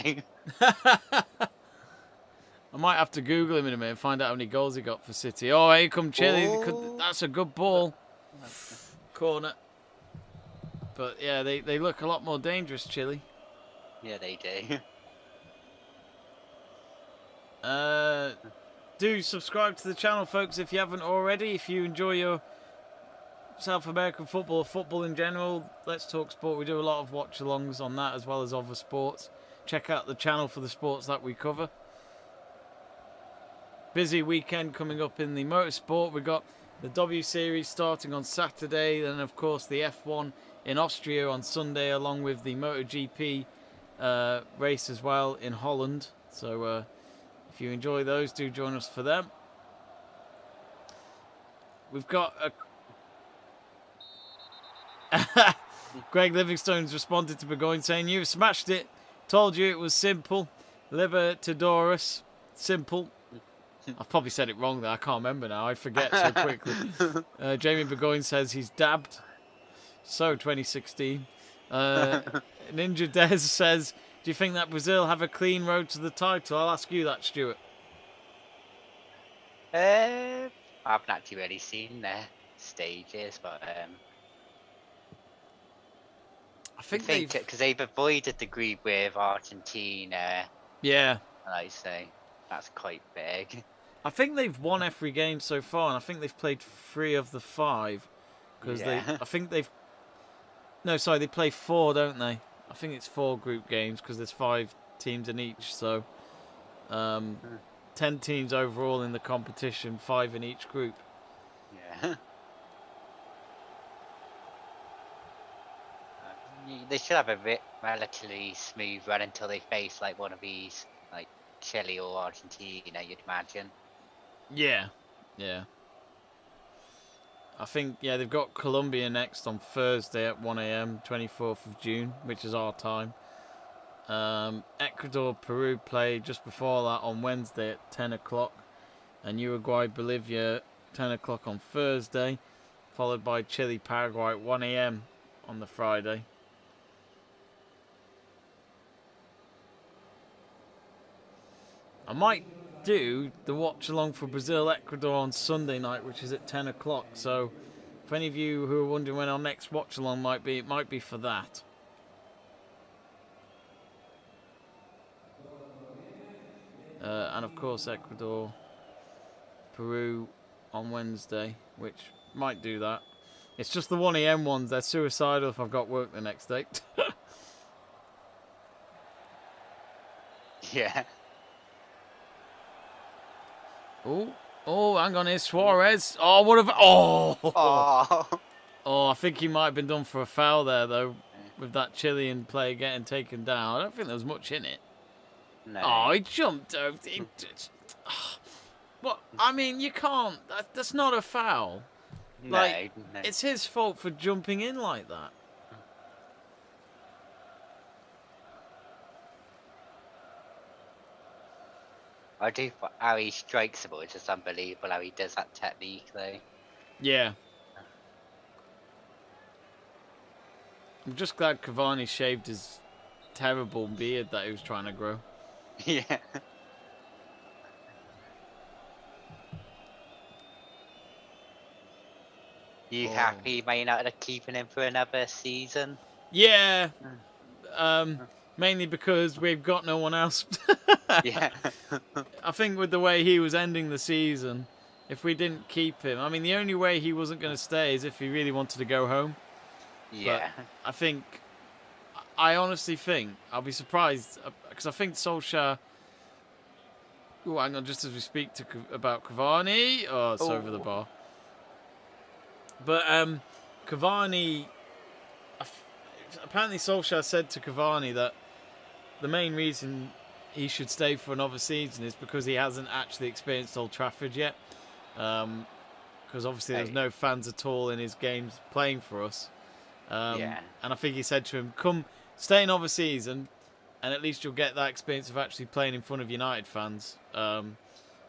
I might have to Google him in a minute and find out how many goals he got for City. Oh, here come Chile. Oh. That's a good ball. Corner. But yeah, they look a lot more dangerous, Chile. Yeah, they do. Do subscribe to the channel, folks, if you haven't already. If you enjoy your South American football, football in general, Let's Talk Sport. We do a lot of watch-alongs on that as well as other sports. Check out the channel for the sports that we cover. Busy weekend coming up in the motorsport. We've got the W Series starting on Saturday, then of course the F1 in Austria on Sunday, along with the MotoGP race as well in Holland. So if you enjoy those, do join us for them. We've got a Greg Livingstone's responded to Burgoyne saying, "You smashed it. Told you it was simple. Libertadores. Simple." I've probably said it wrong there. I can't remember now. I forget so quickly. Jamie Burgoyne says he's dabbed. So 2016. Ninja Des says, do you think that Brazil have a clean road to the title? I'll ask you that, Stuart. I haven't actually really seen their stages, but I think because they've avoided the group with Argentina. Yeah. And I say that's quite big. I think they've won every game so far, and I think they've played 3 of the 5. Because Yeah. I think they've... No, sorry, they play 4, don't they? I think it's 4 group games because there's 5 teams in each. So 10 teams overall in the competition, 5 in each group. Yeah. They should have a relatively smooth run until they face like one of these, like Chile or Argentina, you'd imagine. Yeah. I think, they've got Colombia next on Thursday at 1 a.m, 24th of June, which is our time. Ecuador, Peru play just before that on Wednesday at 10 o'clock. And Uruguay, Bolivia, 10 o'clock on Thursday. Followed by Chile, Paraguay at 1 a.m. on the Friday. I might do the watch along for Brazil Ecuador on Sunday night, which is at 10 o'clock. So, if any of you who are wondering when our next watch along might be, it might be for that. And of course, Ecuador, Peru on Wednesday, which might do that. It's just the 1 a.m. ones, they're suicidal if I've got work the next day. Yeah. Oh, hang on, here's Suarez. Oh, what have... Oh, Oh. I think he might have been done for a foul there, though, with that Chilean player getting taken down. I don't think there was much in it. No. Oh, he jumped over. What? I mean, you can't. That's not a foul. No, Like, no. it's his fault for jumping in like that. I do. How he strikes the ball is just unbelievable. How he does that technique, though. Yeah. I'm just glad Cavani shaved his terrible beard that he was trying to grow. Yeah. You happy Man United are keeping him for another season? Yeah. Mainly because we've got no one else. Yeah. I think with the way he was ending the season, if we didn't keep him, I mean, the only way he wasn't going to stay is if he really wanted to go home. Yeah. But I honestly think, I'll be surprised, because I think Solskjaer... Oh, hang on, just as we speak about Cavani. Oh, it's over the bar. But Cavani... Apparently Solskjaer said to Cavani that the main reason he should stay for another season is because he hasn't actually experienced Old Trafford yet. Because obviously there's no fans at all in his games playing for us. Yeah. And I think he said to him, come, stay another season, and at least you'll get that experience of actually playing in front of United fans.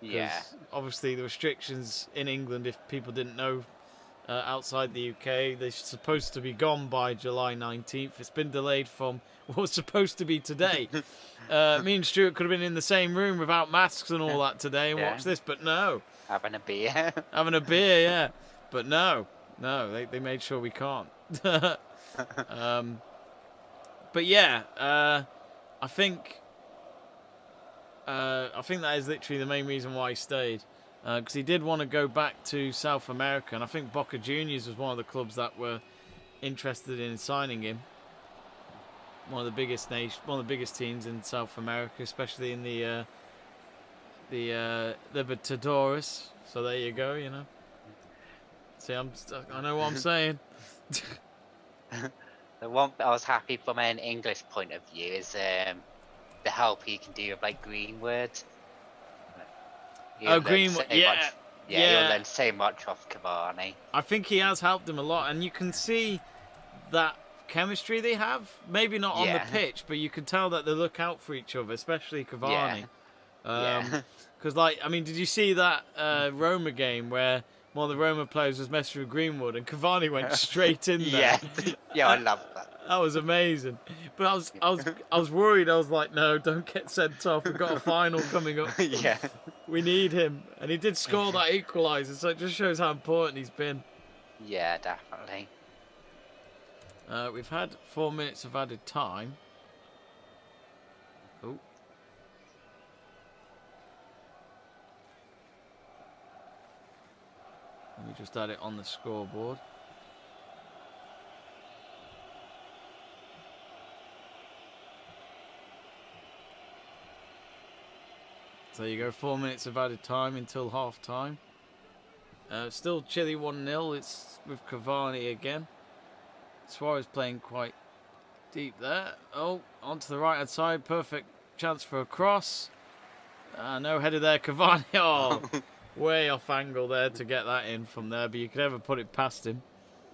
Yeah. Obviously the restrictions in England, if people didn't know, outside the UK, they're supposed to be gone by July 19th. It's been delayed from what was supposed to be today. Me and Stuart could have been in the same room without masks and all that today and watched this, but no. Having a beer. Having a beer, yeah. But no, they made sure we can't. But yeah, I think that is literally the main reason why he stayed. Because he did want to go back to South America, and I think Boca Juniors was one of the clubs that were interested in signing him. One of the biggest teams in South America, especially in the Libertadores. So there you go, you know. See, I know what I'm saying. The one I was happy from an English point of view is the help he can do with like Greenwood. Greenwood, yeah. He'll learn so much off Cavani. I think he has helped him a lot, and you can see that chemistry they have. Maybe not on the pitch, but you can tell that they look out for each other, especially Cavani. Because, like, I mean, did you see that Roma game where one of the Roma players was messing with Greenwood and Cavani went straight in there? Yeah, I love that. That was amazing. But I was worried. I was like, no, don't get sent off. We've got a final coming up. Yeah. We need him. And he did score that equaliser, so it just shows how important he's been. Yeah, definitely. We've had 4 minutes of added time. Oh. Let me just add it on the scoreboard. So you go 4 minutes of added time until half time. Still Chile 1-0. It's with Cavani again. Suarez playing quite deep there. Oh, onto the right hand side. Perfect chance for a cross. No header there. Cavani. Oh, way off angle there to get that in from there. But you could never put it past him.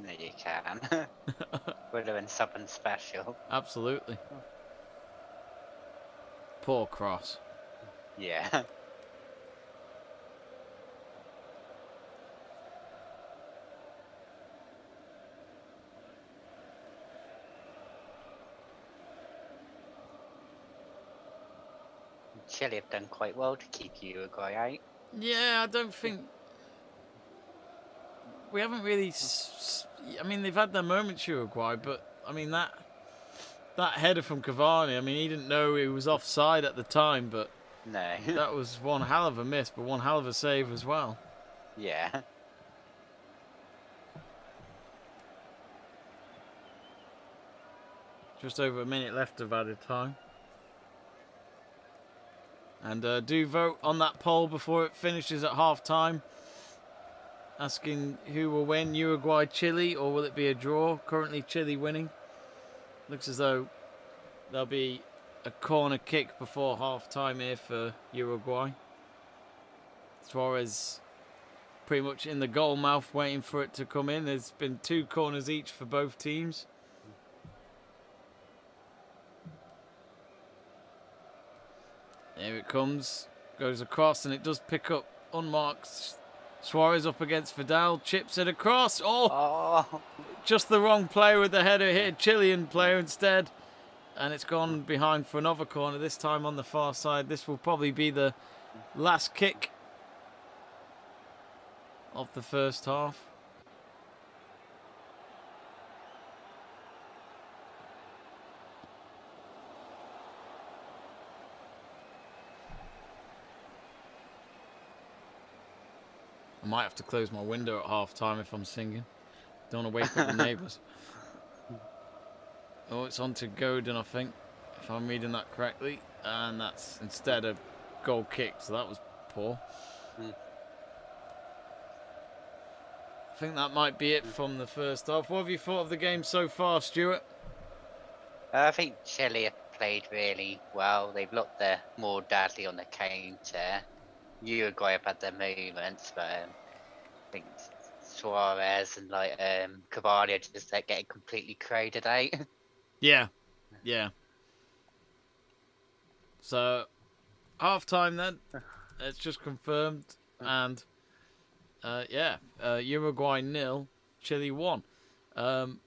No, you can. Would have been something special. Absolutely. Poor cross. Yeah. Chile have done quite well to keep Uruguay out. Yeah, I don't think we haven't really. I mean, they've had their moments, Uruguay, but I mean that header from Cavani. I mean, he didn't know he was offside at the time, but No. that was one hell of a miss, but one hell of a save as well. Yeah. Just over a minute left of added time. And do vote on that poll before it finishes at half time. Asking who will win, Uruguay, Chile, or will it be a draw? Currently Chile winning. Looks as though there'll be a corner kick before half time here for Uruguay. Suarez pretty much in the goal mouth waiting for it to come in. There's been 2 corners each for both teams. There it comes, goes across, and it does pick up unmarked. Suarez up against Vidal, chips it across. Oh, just the wrong player with the header here. Chilean player instead. And it's gone behind for another corner, this time on the far side. This will probably be the last kick of the first half. I might have to close my window at half time if I'm singing. Don't want to wake up the neighbours. Oh, it's on to Godin, I think, if I'm reading that correctly. And that's instead a goal kick, so that was poor. I think that might be it from the first half. What have you thought of the game so far, Stuart? I think Chile have played really well. They've looked more deadly on the counter. Uruguay have had their moments, but I think Suarez and Cavani are just getting completely crowded out. Yeah. So, half time then. It's just confirmed. And, Uruguay 0, Chile 1. And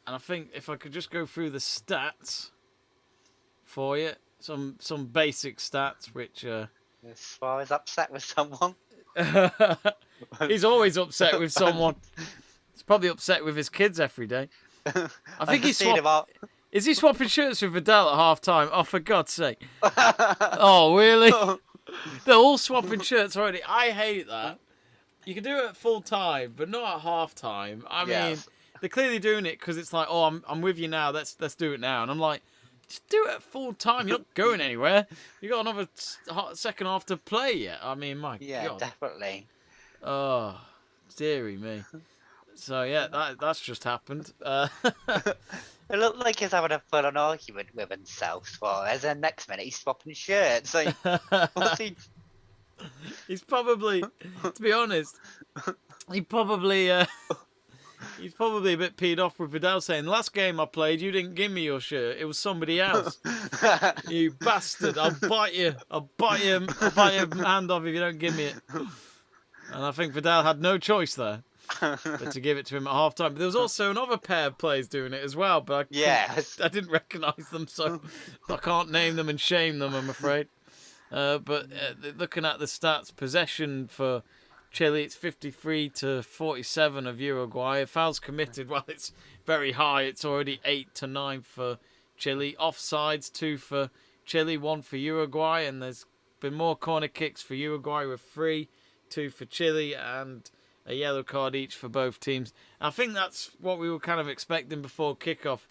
I think if I could just go through the stats for you, some basic stats, which... Is Suarez upset with someone? He's always upset with someone. He's probably upset with his kids every day. I think he's Is he swapping shirts with Vidal at half time? Oh, for God's sake. Oh, really? They're all swapping shirts already. I hate that. You can do it at full time, but not at half time. I mean, they're clearly doing it because it's like, oh, I'm with you now. Let's do it now. And I'm like, just do it at full time. You're not going anywhere. You got another second half to play yet. I mean, my God. Yeah, definitely. Oh, dearie me. So yeah, that's just happened. It looked like he's having a full-on argument with himself, Suarez, and next minute he's swapping shirts. Like, what's he? He's probably, to be honest, he's probably a bit peed off with Vidal saying, "Last game I played, you didn't give me your shirt. It was somebody else. You bastard! I'll bite you. I'll bite your hand off if you don't give me it." And I think Vidal had no choice there but to give it to him at half time. But there was also another pair of players doing it as well. But I didn't recognise them, so I can't name them and shame them, I'm afraid. But looking at the stats, possession for Chile, it's 53-47 of Uruguay. Fouls committed, well, it's very high. It's already 8-9 for Chile. Offsides, 2 for Chile, 1 for Uruguay. And there's been more corner kicks for Uruguay with 3, 2 for Chile, and a yellow card each for both teams. I think that's what we were kind of expecting before kickoff,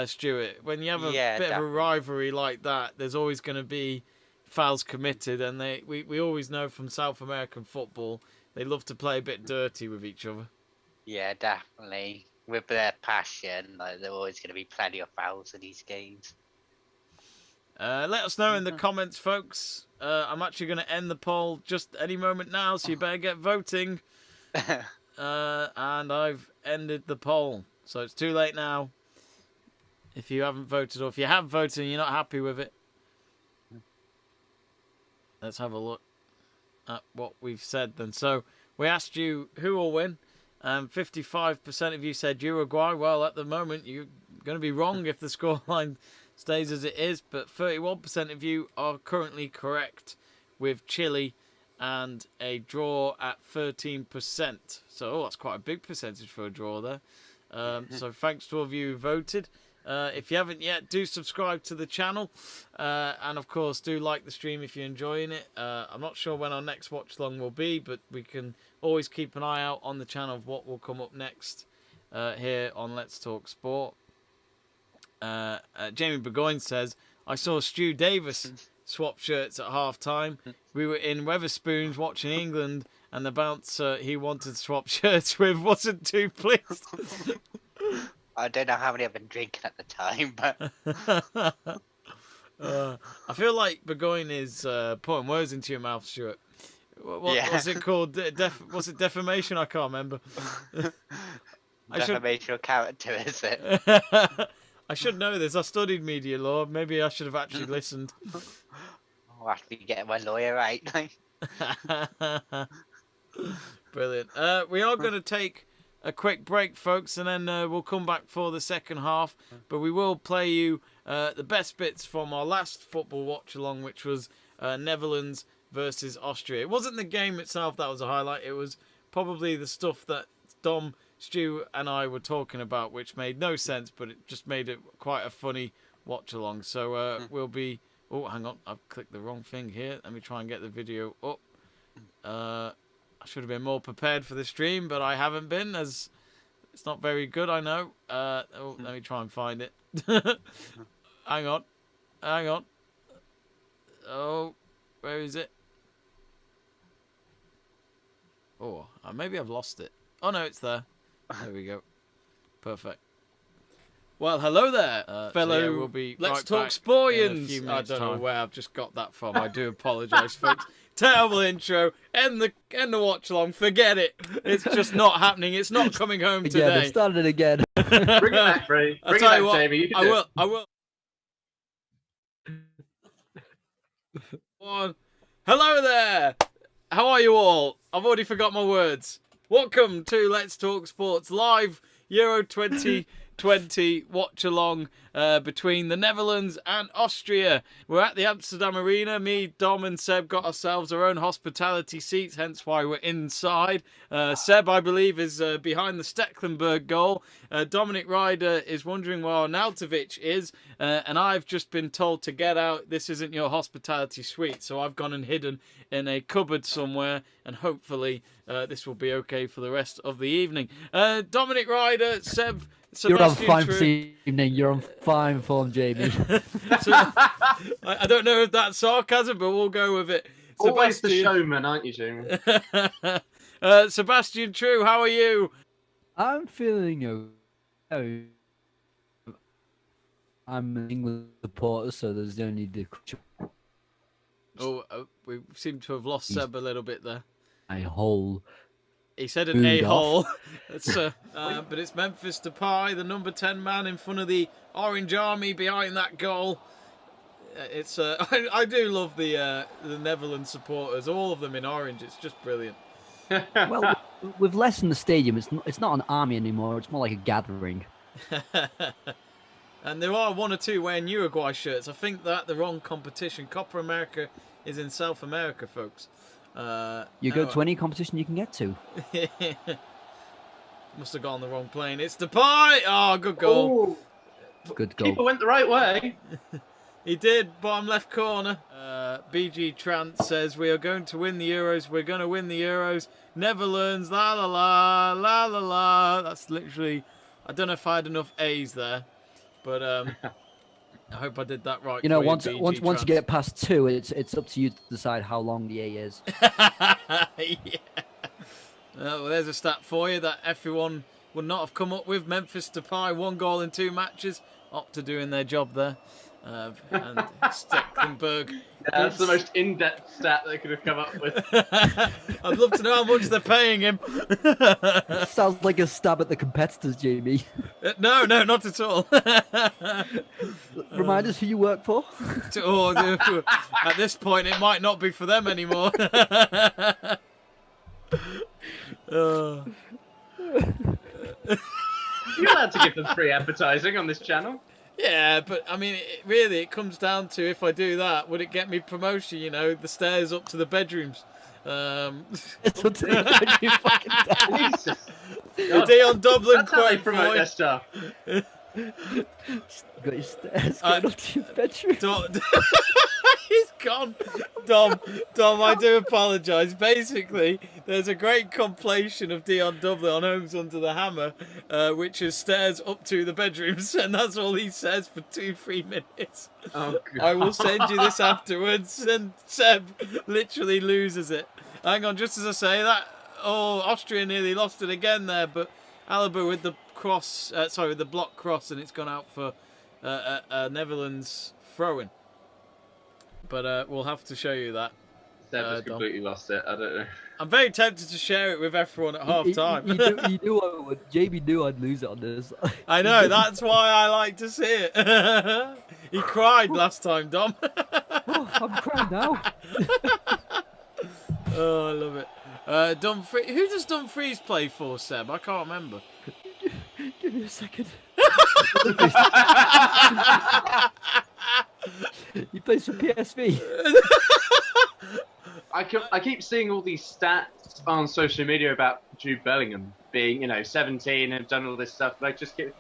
Stuart. When you have a bit of a rivalry like that, there's always going to be fouls committed, and we always know from South American football they love to play a bit dirty with each other. Yeah, definitely. With their passion, like, there are always going to be plenty of fouls in these games. Let us know in the comments, folks. I'm actually going to end the poll just any moment now, so you better get voting. And I've ended the poll, so it's too late now. If you haven't voted, or if you have voted and you're not happy with it, let's have a look at what we've said then. So we asked you who will win. 55% of you said Uruguay. Well, at the moment, you're going to be wrong if the scoreline stays as it is, but 31% of you are currently correct with Chile and a draw at 13%. So that's quite a big percentage for a draw there. So thanks to all of you who voted. If you haven't yet, do subscribe to the channel. And of course, do like the stream if you're enjoying it. I'm not sure when our next watch along will be, but we can always keep an eye out on the channel of what will come up next here on Let's Talk Sport. Jamie Burgoyne says, I saw Stu Davis swap shirts at half time. We were in Weatherspoons watching England, and the bouncer he wanted to swap shirts with wasn't too pleased. I don't know how many I've been drinking at the time, but I feel like Burgoyne is putting words into your mouth, Stuart. What's it called? Was it defamation? I can't remember. Defamation of character, is it? I should know this. I studied media law. Maybe I should have actually listened. I'll have to get my lawyer right. Brilliant. We are going to take a quick break, folks, and then we'll come back for the second half. But we will play you the best bits from our last football watch along, which was Netherlands versus Austria. It wasn't the game itself that was a highlight. It was probably the stuff that Dom, Stu, and I were talking about, which made no sense, but it just made it quite a funny watch along. So we'll be. Oh, hang on, I've clicked the wrong thing here. Let me try and get the video up. I should have been more prepared for the stream, but I haven't been, as it's not very good, I know. Let me try and find it. Hang on. Oh, where is it? Oh, maybe I've lost it. Oh, no, it's there. There we go. Perfect. Well, hello there, fellow. So we'll be Let's Talk Sportians. I don't know where I've just got that from. I do apologise, folks. Terrible intro. End the watch along. Forget it. It's just not happening. It's not coming home today. Again, started again. Bring it back, Bray. Bring it back, Jamie. You can do it. I will. Hello there. How are you all? I've already forgot my words. Welcome to Let's Talk Sports live Euro 2020 watch along between the Netherlands and Austria. We're at the Amsterdam Arena. Me, Dom, and Seb got ourselves our own hospitality seats, hence why we're inside. Seb, I believe, is behind the Stecklenburg goal. Dominic Ryder is wondering where Arnautovic is, and I've just been told to get out. This isn't your hospitality suite, so I've gone and hidden in a cupboard somewhere, and hopefully this will be okay for the rest of the evening. Dominic Ryder, Seb, You're on Sebastian fine True. this evening. You're on fine form, Jamie. So, I don't know if that's sarcasm, but we'll go with it. Always the showman, aren't you, Jamie? Sebastian True, how are you? I'm feeling okay. I'm an England supporter, so there's no need to Oh, we seem to have lost Seb a little bit there. my whole. He said an a-hole. But it's Memphis Depay, the number 10 man in front of the Orange Army behind that goal. I do love the Netherlands supporters, all of them in orange. It's just brilliant. Well, with less in the stadium, it's not an army anymore. It's more like a gathering. And there are one or two wearing Uruguay shirts. I think they're at the wrong competition. Copa America is in South America, folks. You go to any competition you can get to. Must have gone the wrong plane. It's Depay! Oh, good goal. Ooh, Good goal. keeper went the right way. He did, bottom left corner. BG Trant says, we are going to win the Euros. We're going to win the Euros. Netherlands, la la la, la la la. That's literally, I don't know if I had enough A's there. But I hope I did that right. You know, for once BG once you Trans. get past 2, it's up to you to decide how long the A is. Yeah. Well, there's a stat for you that everyone would not have come up with. Memphis Depay, 1 goal in 2 matches. Opta doing their job there. And Stecklenburg. Yeah, that's the most in-depth stat they could have come up with. I'd love to know how much they're paying him. Sounds like a stab at the competitors, Jamie. No, not at all. Remind us who you work for. At this point, it might not be for them anymore. You're allowed to give them free advertising on this channel. Yeah, but I mean, it comes down to if I do that, would it get me promotion? You know, the stairs up to the bedrooms. It's up to you fucking down. Jesus. Dion Dublin That's how they quote promote for their you. stuff. Got your stairs going up to your bedroom. He's gone. Dom, I do apologise. Basically, there's a great compilation of Dion Dublin on Homes Under the Hammer, which is stairs up to the bedrooms, and that's all he says for 2-3 minutes. Oh, God. I will send you this afterwards, and Seb literally loses it. Hang on, just as I say that, Austria nearly lost it again there, but Alaba with the cross, with the block cross, and it's gone out for Netherlands throw-in. But we'll have to show you that. Seb has completely lost it. I don't know. I'm very tempted to share it with everyone at half time. You knew Jamie knew I'd lose it on this. I know, that's why I like to see it. He cried last time, Dom. Oh, I'm crying now. Oh, I love it. Who does Dumfries play for, Seb? I can't remember. Give me a second. He plays for PSV. I keep seeing all these stats on social media about Jude Bellingham being, 17 and done all this stuff. And I just get,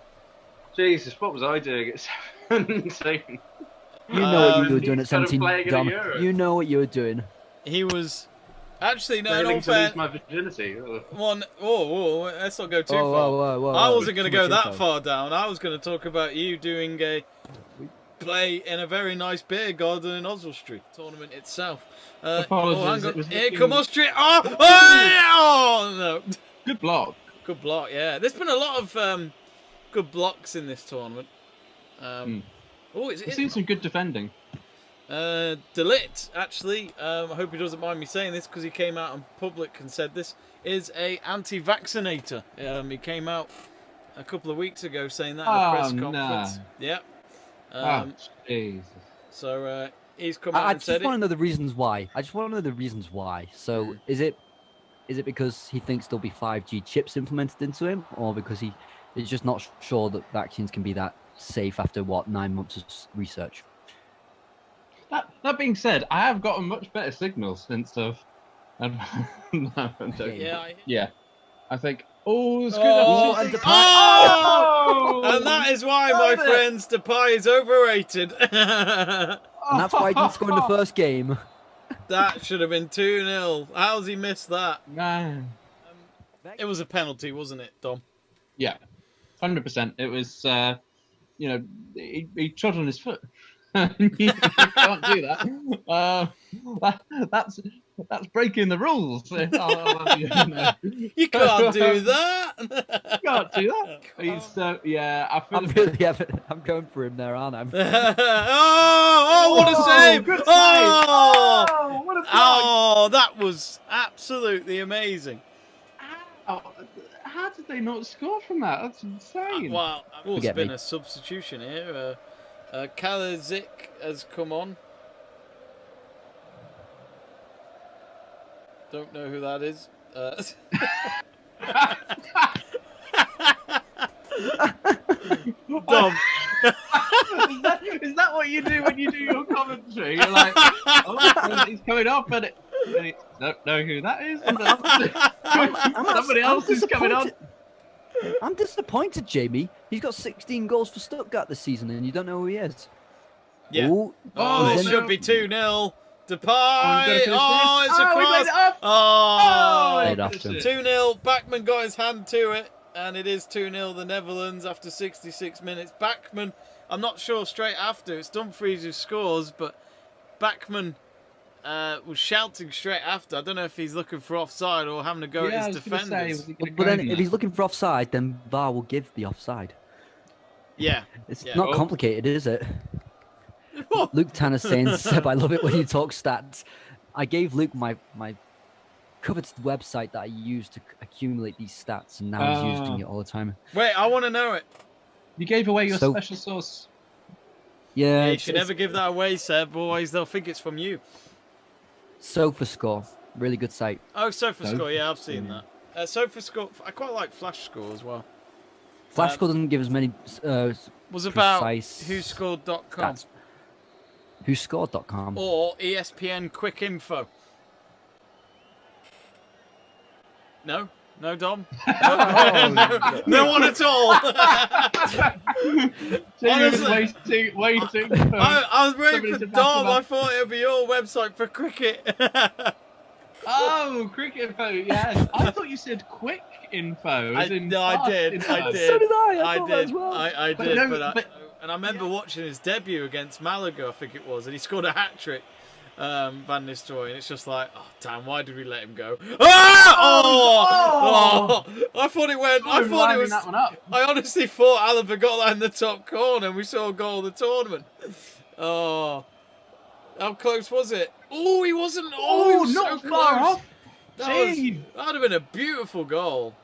Jesus, what was I doing at 17? You know what you were doing at Instead of 17, playing in Dom. Euro. You know what you were doing. He was... Actually, no, Failing no to fair. lose my virginity. Ugh. Let's not go too far. Whoa. I wasn't going to go that info. far down. I was going to talk about you doing a play in a very nice beer garden in Oswestry tournament itself. Apologies, hang on. it was Here looking- come Austria. Oh, no. Good block. Good block, yeah. There's been a lot of good blocks in this tournament. We've seen some good defending. Delit, actually, I hope he doesn't mind me saying this because he came out in public and said this, is a anti-vaccinator. He came out a couple of weeks ago saying that in a press conference. No. Yep. Jesus. So he's come out I and said just want to it. know the reasons why. So is it because he thinks there'll be 5G chips implemented into him, or because he is just not sure that vaccines can be that safe after 9 months of research? That being said, I have gotten much better signals since I've. No, I'm joking. Yeah. I think. Oh, it's good. Oh, and Depay. Oh! And that is why, my friends, Depay is overrated. And that's why he didn't score in the first game. That should have been 2-0. How's he missed that? Man. It was a penalty, wasn't it, Dom? Yeah, 100%. It was. He trod on his foot. You can't do that. That's breaking the rules. You can't do that. You can't do that. He's yeah. I feel I'm going for him there, aren't I? What a save! Good save. Oh, what a that was absolutely amazing. How did they not score from that? That's insane. Well, there's Forget been me. a substitution here. Kalazic has come on. Don't know who that is. Dom. Is that what you do when you do your commentary? You're like, oh, he's coming off, and don't know who that is. Somebody else is coming on. I'm disappointed, Jamie. He's got 16 goals for Stuttgart this season, and you don't know who he is. Yeah. Ooh. This no. should be 2-0. Depay. finish Oh, this. it's a we cross. made it up. Oh, Played after him. 2-0. Backman got his hand to it, and it is 2-0 the Netherlands after 66 minutes. Backman I'm not sure straight after. It's Dumfries who scores, but Backman was shouting straight after. I don't know if he's looking for offside or having a go Yeah, I at was his gonna say, defenders. was he gonna But go then in if there? he's looking for offside, then VAR will give the offside. Yeah. It's Yeah. not Oh. complicated, is it? Luke Tanner saying, Seb, I love it when you talk stats. I gave Luke my coveted website that I use to accumulate these stats, and now he's using it all the time. Wait, I want to know it. You gave away your So- special sauce. Yeah, You should never give that away, Seb. Otherwise, they'll think it's from you. SofaScore, really good site. Oh, SofaScore. Sofa. Yeah, I've seen that. SofaScore. I quite like FlashScore as well. FlashScore doesn't give as many Was about precise whoscored.com stats. Whoscored.com. or ESPN Quick Info. No, no, Dom. No one at all. Jamie was Honestly. waiting. I was waiting Somebody for to back Dom. him up. I thought it would be your website for cricket. Oh, cricket info. Yes, I thought you said quick info. I as in did. fast I info. did. So did I. I thought that did. as well. I But did. no, But and I remember watching his debut against Malaga, I think it was, and he scored a hat trick. Van Nistelrooy, and it's just like, oh damn, why did we let him go? Ah! Oh! I thought it went. I thought it lining was. that one up. I honestly thought Alaba got that in the top corner, and we saw a goal of the tournament. Oh, how close was it? Oh, he wasn't. Oh, he was not so far close. off. That'd Jeez. have been a beautiful goal.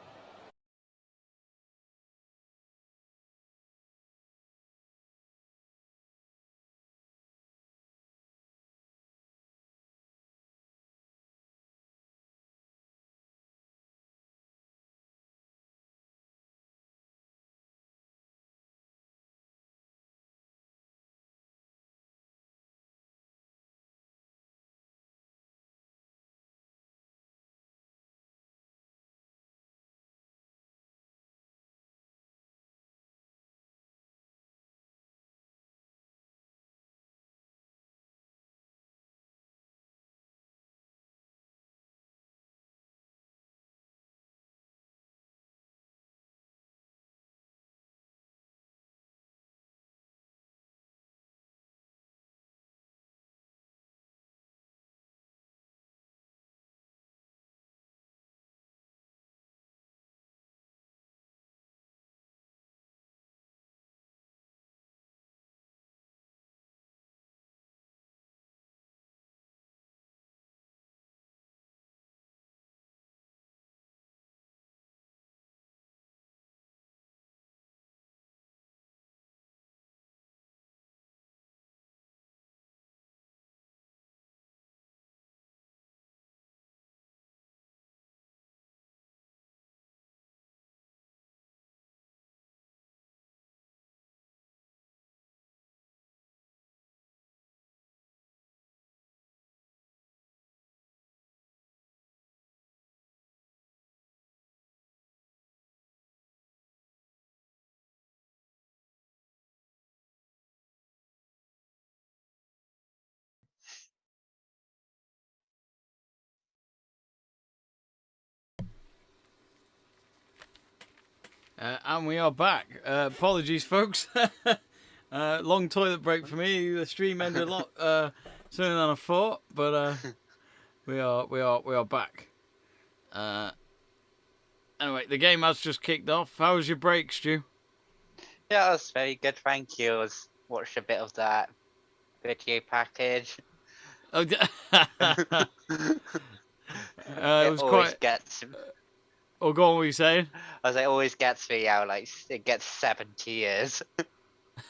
And we are back. Apologies, folks. Long toilet break for me. The stream ended a lot sooner than I thought, but we are back. Anyway, the game has just kicked off. How was your break, Stu? Yeah, it was very good, thank you. I was watched a bit of that video package. Oh, it was always quite. gets. Oh, go on. What were you saying? I was like, always gets me how like it gets 70 years.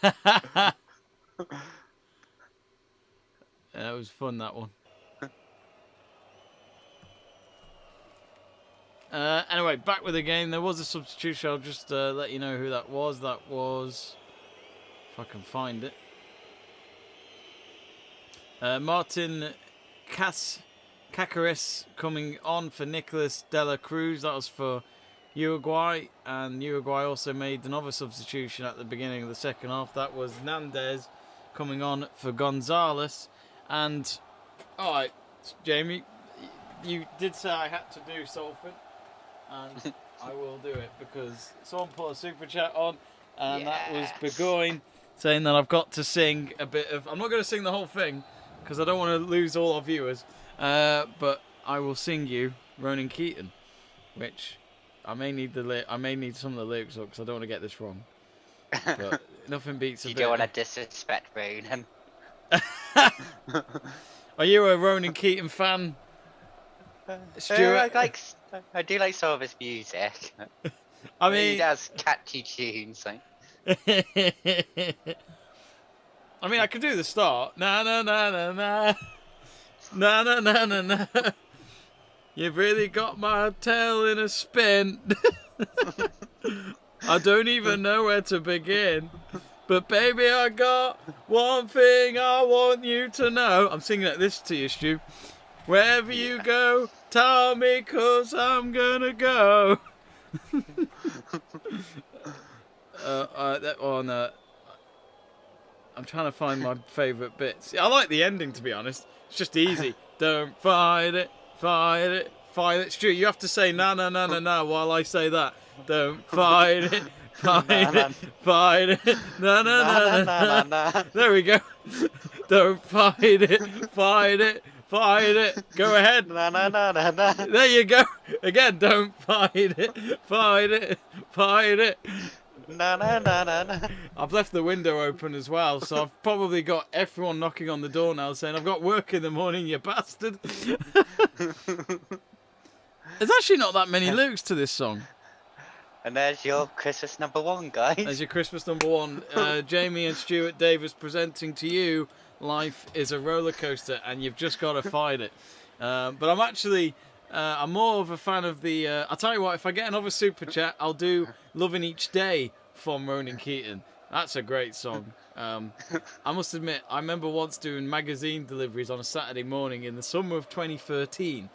That was fun, that one. Anyway, back with the game. There was a substitution. I'll just let you know who that was. That was, if I can find it, Martin Cacares coming on for Nicolas de la Cruz. That was for Uruguay, and Uruguay also made another substitution at the beginning of the second half. That was Nandez coming on for Gonzalez. And all right, Jamie, you did say I had to do Salford, and I will do it because someone put a super chat on, and that was Yes. Burgoyne saying that I've got to sing a bit of. I'm not going to sing the whole thing because I don't want to lose all our viewers. But I will sing you Ronan Keaton, which I may need some of the lyrics up because I don't want to get this wrong. But nothing beats a You bit. don't want to disrespect Ronan. Are you a Ronan Keaton fan, Stuart? I do like some of his music. I He mean, has catchy tunes. Like, I mean, I could do the start. Na na na na na, na na na na na. You've really got my tail in a spin. I don't even know where to begin. But baby, I got one thing I want you to know. I'm singing like this to you, Stu. Wherever you go, tell me 'cause I'm gonna go. That one. I'm trying to find my favourite bits. I like the ending, to be honest. It's just easy. Don't fight it, fight it, fight it. Stu, you have to say na na na na na while I say that. Don't fight it, fight it, fight it, na na na na na. There we go. Don't fight it, fight it, fight it. Go ahead. na na na na na. There you go. Again, don't fight it, fight it, fight it. Na na na na na. I've left the window open as well, so I've probably got everyone knocking on the door now saying, I've got work in the morning, you bastard. There's actually not that many lyrics to this song. And there's your Christmas #1, guys. As your Christmas #1, Jamie and Stuart Davies presenting to you, life is a roller coaster and you've just got to fight it. But I'm actually, I'm more of a fan of the, I'll tell you what, if I get another super chat, I'll do Loving Each Day from Ronan Keaton. That's a great song. I must admit, I remember once doing magazine deliveries on a Saturday morning in the summer of 2013.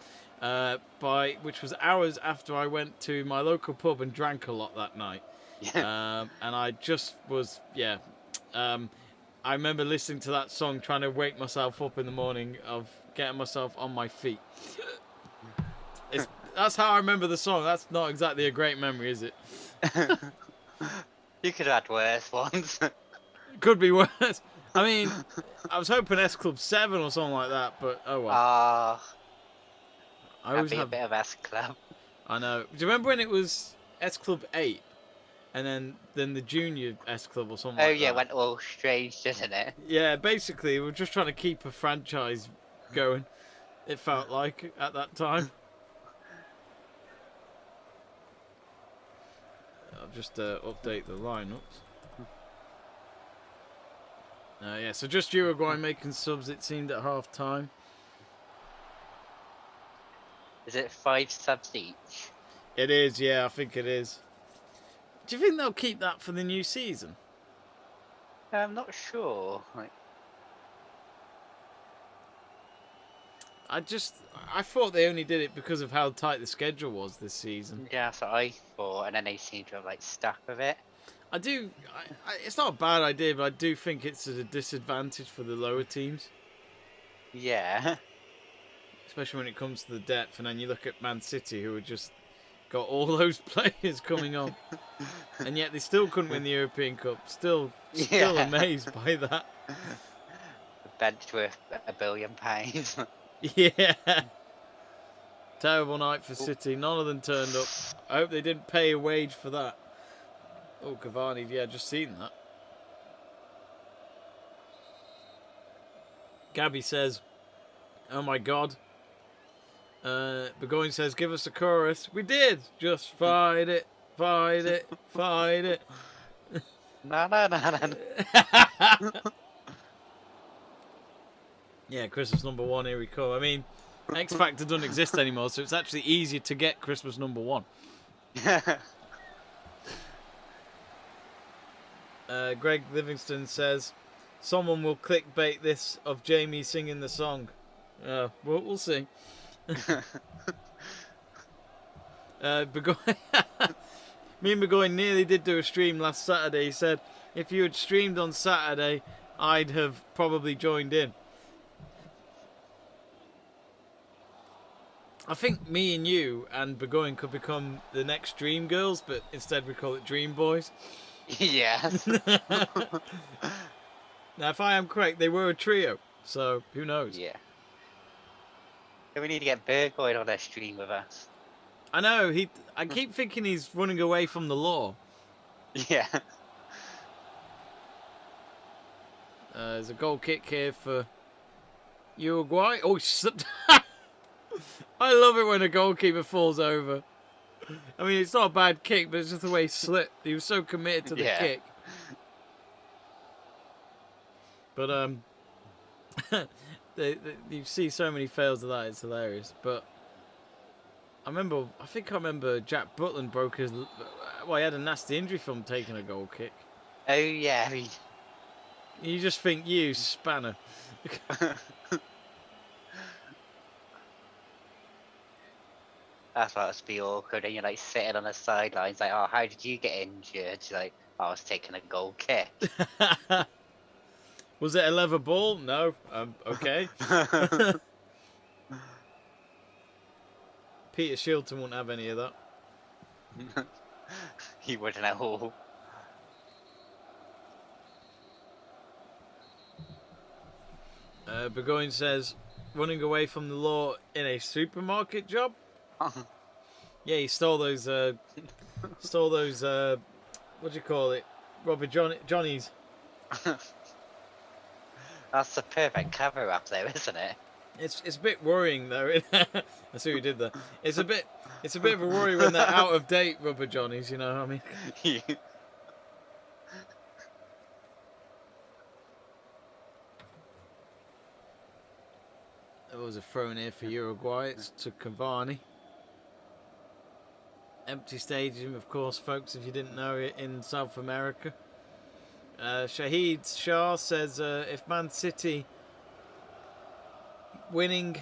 Which was hours after I went to my local pub and drank a lot that night. And I just was, I remember listening to that song, trying to wake myself up in the morning, of getting myself on my feet. That's how I remember the song. That's not exactly a great memory, is it? You could have had worse ones. Could be worse. I mean, I was hoping S Club 7 or something like that, but oh well. I always That'd be have. a bit of S Club. I know. Do you remember when it was S Club 8, and then the Junior S Club or something? Oh like yeah, that? it went all strange, didn't it? Yeah, basically, we're just trying to keep a franchise going. It felt like at that time. I'll just update the lineups. Yeah, so just Uruguay making subs, it seemed, at half time. Is it 5 subs each? It is, yeah, I think it is. Do you think they'll keep that for the new season? I'm not sure. Like, I thought they only did it because of how tight the schedule was this season. yeah, that's what I thought, and then they seem to have like stuck with it. It's not a bad idea, but I do think it's at a disadvantage for the lower teams. Yeah. Especially when it comes to the depth, and then you look at Man City, who have just got all those players coming on, and yet they still couldn't win the European Cup. Still amazed by that. Bench worth £1 billion. Yeah. Terrible night for City. None of them turned up. I hope they didn't pay a wage for that. Oh, Cavani, yeah, just seen that. Gabby says, oh my God. Burgoyne says, give us a chorus. We did. Just fight it, fight it, fight it. Na na na na. Yeah, Christmas #1, here we come. I mean, X Factor doesn't exist anymore, so it's actually easier to get Christmas #1. Greg Livingston says, someone will clickbait this of Jamie singing the song. We'll see. Burgoyne, me and Burgoyne nearly did do a stream last Saturday. He said, if you had streamed on Saturday, I'd have probably joined in. I think me and you and Burgoyne could become the next Dream Girls, but instead we call it Dream Boys. Yes. Now, if I am correct, they were a trio, so who knows? Yeah. We need to get Burgoyne on their stream with us. I know, I keep thinking he's running away from the law. Yeah. There's a goal kick here for Uruguay. Oh, he slipped. I love it when a goalkeeper falls over. I mean, it's not a bad kick, but it's just the way he slipped. He was so committed to the Yeah. kick. But you see so many fails of that. It's hilarious. But I think I remember Jack Butland broke his. Well, he had a nasty injury from taking a goal kick. Oh yeah. You just think, you spanner. That's what must be awkward. And you're like sitting on the sidelines, like, oh, how did you get injured? You're like, oh, I was taking a goal kick. Was it a leather ball? No. Okay. Peter Shilton wouldn't have any of that. He wouldn't at all. Burgoyne says, running away from the law in a supermarket job? Yeah, he stole those, what do you call it? Robert Johnny's. That's the perfect cover up there, isn't it? It's a bit worrying though. I see what you did there. It's a bit of a worry when they're out of date rubber Johnnies, you know what I mean? There was a throw in here for Uruguay. It's to Cavani. Empty stadium, of course, folks, if you didn't know it, in South America. Shahid Shah says, if Man City winning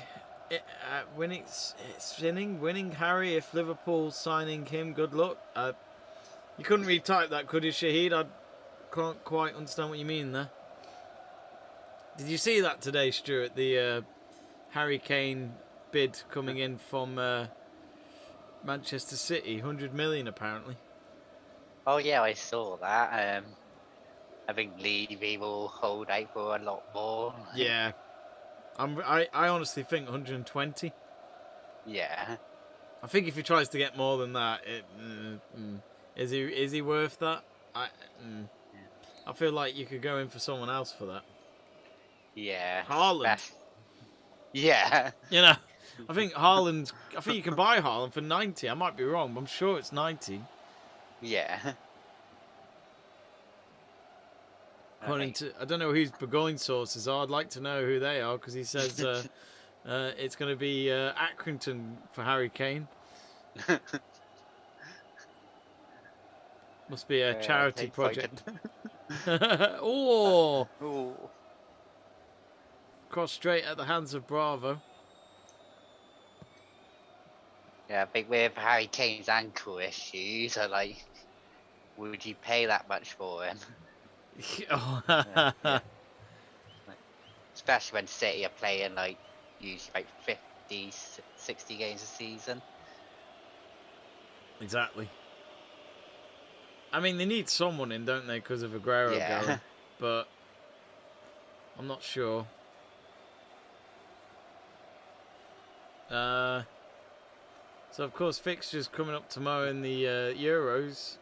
Harry, if Liverpool signing him, good luck. You couldn't retype that, could you, Shahid? I can't quite understand what you mean there. Did you see that today, Stuart? The Harry Kane bid coming in from Manchester City, 100 million apparently. Oh yeah, I saw that. I think Levy will hold out for a lot more. Yeah, I honestly think 120. Yeah. I think if he tries to get more than that, is he worth that? I feel like you could go in for someone else for that. Yeah. Haaland. Yeah. You know, I think you can buy Haaland for 90. I might be wrong, but I'm sure it's 90. Yeah. According to, I don't know whose Burgoyne sources are. I'd like to know who they are, because he says it's going to be Accrington for Harry Kane. Must be a charity project. Oh! Ooh. Cross straight at the hands of Bravo. Yeah, I think with Harry Kane's ankle issues, like, would you pay that much for him? Yeah. Especially when City are playing like usually like 50, 60 games a season. Exactly. I mean, they need someone in, don't they, because of Aguero going. But I'm not sure. So of course, fixtures coming up tomorrow in the Euros.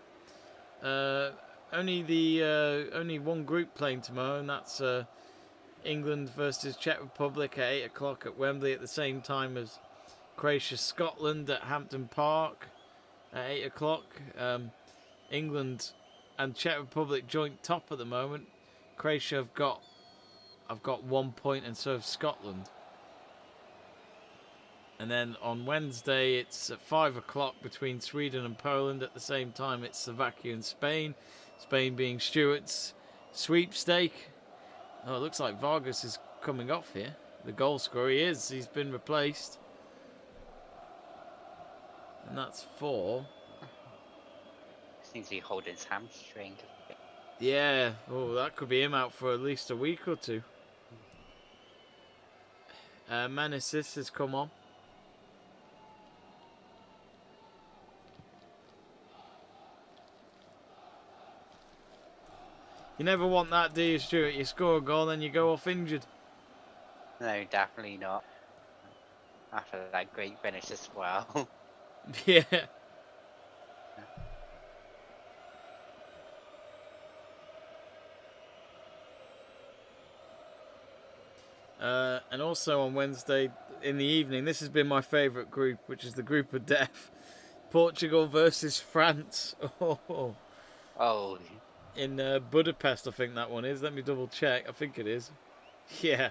Only one group playing tomorrow, and that's England versus Czech Republic at 8 o'clock at Wembley, at the same time as Croatia-Scotland at Hampton Park at 8 o'clock. England and Czech Republic joint top at the moment. Croatia have got 1 point, and so have Scotland. And then on Wednesday, it's at 5 o'clock between Sweden and Poland. At the same time, it's Slovakia and Spain. Spain being Stuart's sweepstake. Oh, it looks like Vargas is coming off here. The goal scorer, he is. He's been replaced. And that's 4. Seems to be holding his hamstring. Yeah. Oh, that could be him out for at least a week or two. Manesis has come on. You never want that, do you, Stuart? You score a goal, then you go off injured. No, definitely not. After that great finish as well. Yeah. And also on Wednesday in the evening, this has been my favourite group, which is the group of death. Portugal versus France. Oh, Oh, in Budapest, I think that one is. Let me double check. I think it is. Yeah,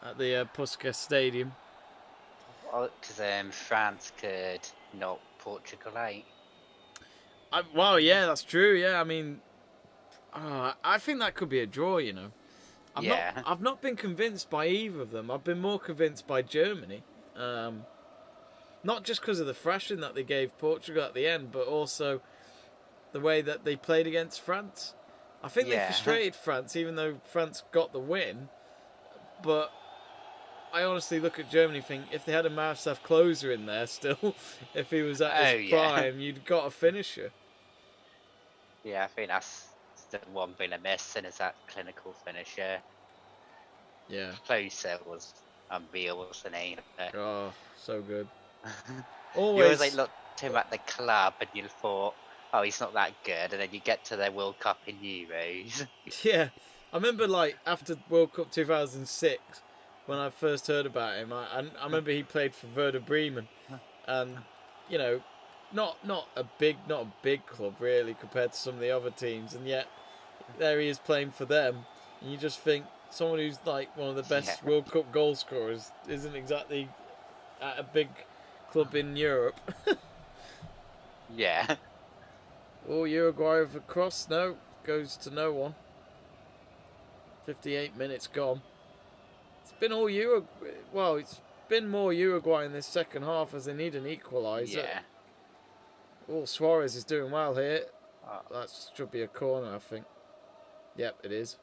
at the Puskas Stadium. because France could knock Portugal out. Well, yeah, that's true. Yeah, I mean, I think that could be a draw. You know, Yeah. I've not been convinced by either of them. I've been more convinced by Germany. Not just because of the thrashing that they gave Portugal at the end, but also the way that they played against France. I think they Yeah. frustrated France, even though France got the win. But I honestly look at Germany and think if they had a Marcel closer in there still, if he was at his prime, you'd got a finisher. Yeah, I think that's the one thing they're missing is that clinical finisher. Yeah. Closer was unreal, wasn't he? Oh, so good. You Always. always like looked him at the club and you thought, oh, he's not that good, and then you get to the World Cup in Euros. Yeah, I remember like after World Cup 2006, when I first heard about him, I remember he played for Werder Bremen, and you know, not a big club really compared to some of the other teams, and yet there he is playing for them, and you just think someone who's like one of the best World Cup goal scorers isn't exactly at a big club in Europe. Yeah. Oh, Uruguay over cross, no, goes to no one. 58 minutes gone. It's been all Uruguay. Well, it's been more Uruguay in this second half as they need an equaliser. Yeah. Oh, Suarez is doing well here. Oh. That should be a corner, I think. Yep, it is.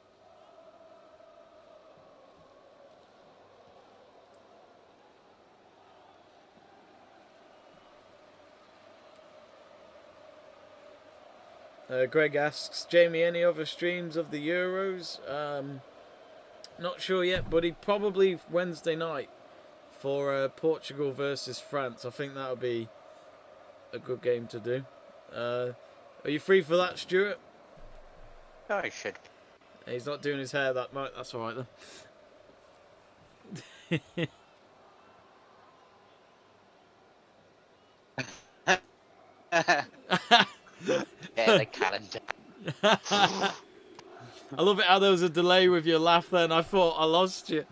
Greg asks, Jamie, any other streams of the Euros? Not sure yet, buddy. Probably Wednesday night for Portugal versus France. I think that'll be a good game to do. Are you free for that, Stuart? Oh, I should. He's not doing his hair that much. That's all right then. Yeah, the calendar. I love it how there was a delay with your laugh then. I thought I lost you.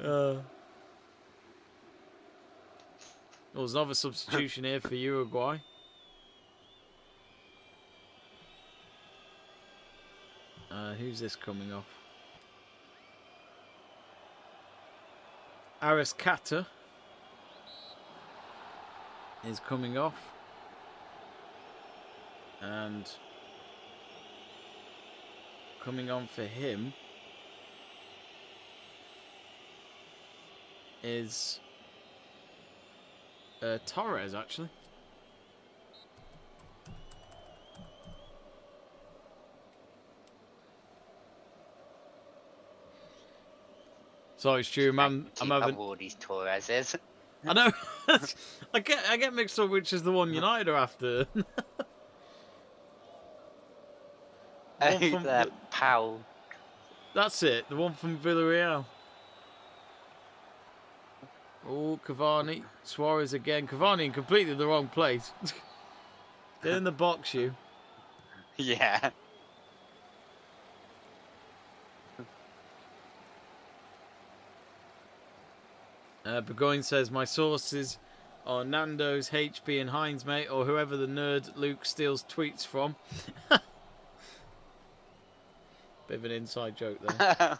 Oh, there's another substitution here for Uruguay. Who's this coming off? Arascata is coming off. And coming on for him is Torres, actually. Sorry, Stu, I'm having all these Torreses. I know. I get mixed up which is the one United are after. One from The Powell. That's it, the one from Villarreal. Oh, Cavani. Suarez again. Cavani in completely the wrong place. Get in the box, you. Yeah. Burgoyne says, my sources are Nando's, HB and Heinz, mate, or whoever the nerd Luke steals tweets from. Bit of an inside joke there.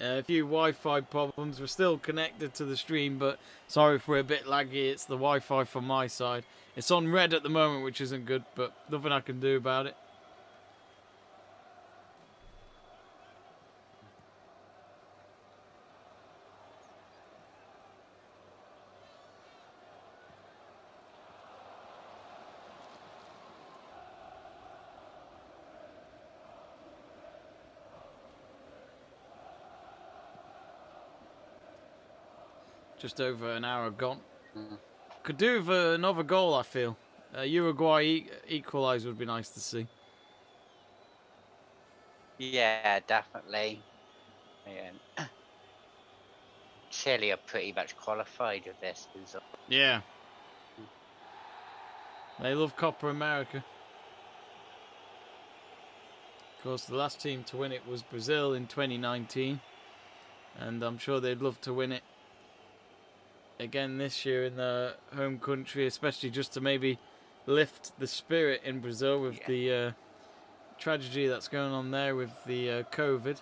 A few Wi-Fi problems. We're still connected to the stream, but sorry if we're a bit laggy. It's the Wi-Fi from my side. It's on red at the moment, which isn't good, but nothing I can do about it. just over an hour gone. Mm. Could do with another goal, I feel. Uruguay equalise would be nice to see. Yeah, definitely. Yeah. Chile are pretty much qualified with this result. Yeah. They love Copa America. Of course, the last team to win it was Brazil in 2019. And I'm sure they'd love to win it again this year in their home country, especially just to maybe lift the spirit in Brazil with the tragedy that's going on there with the COVID.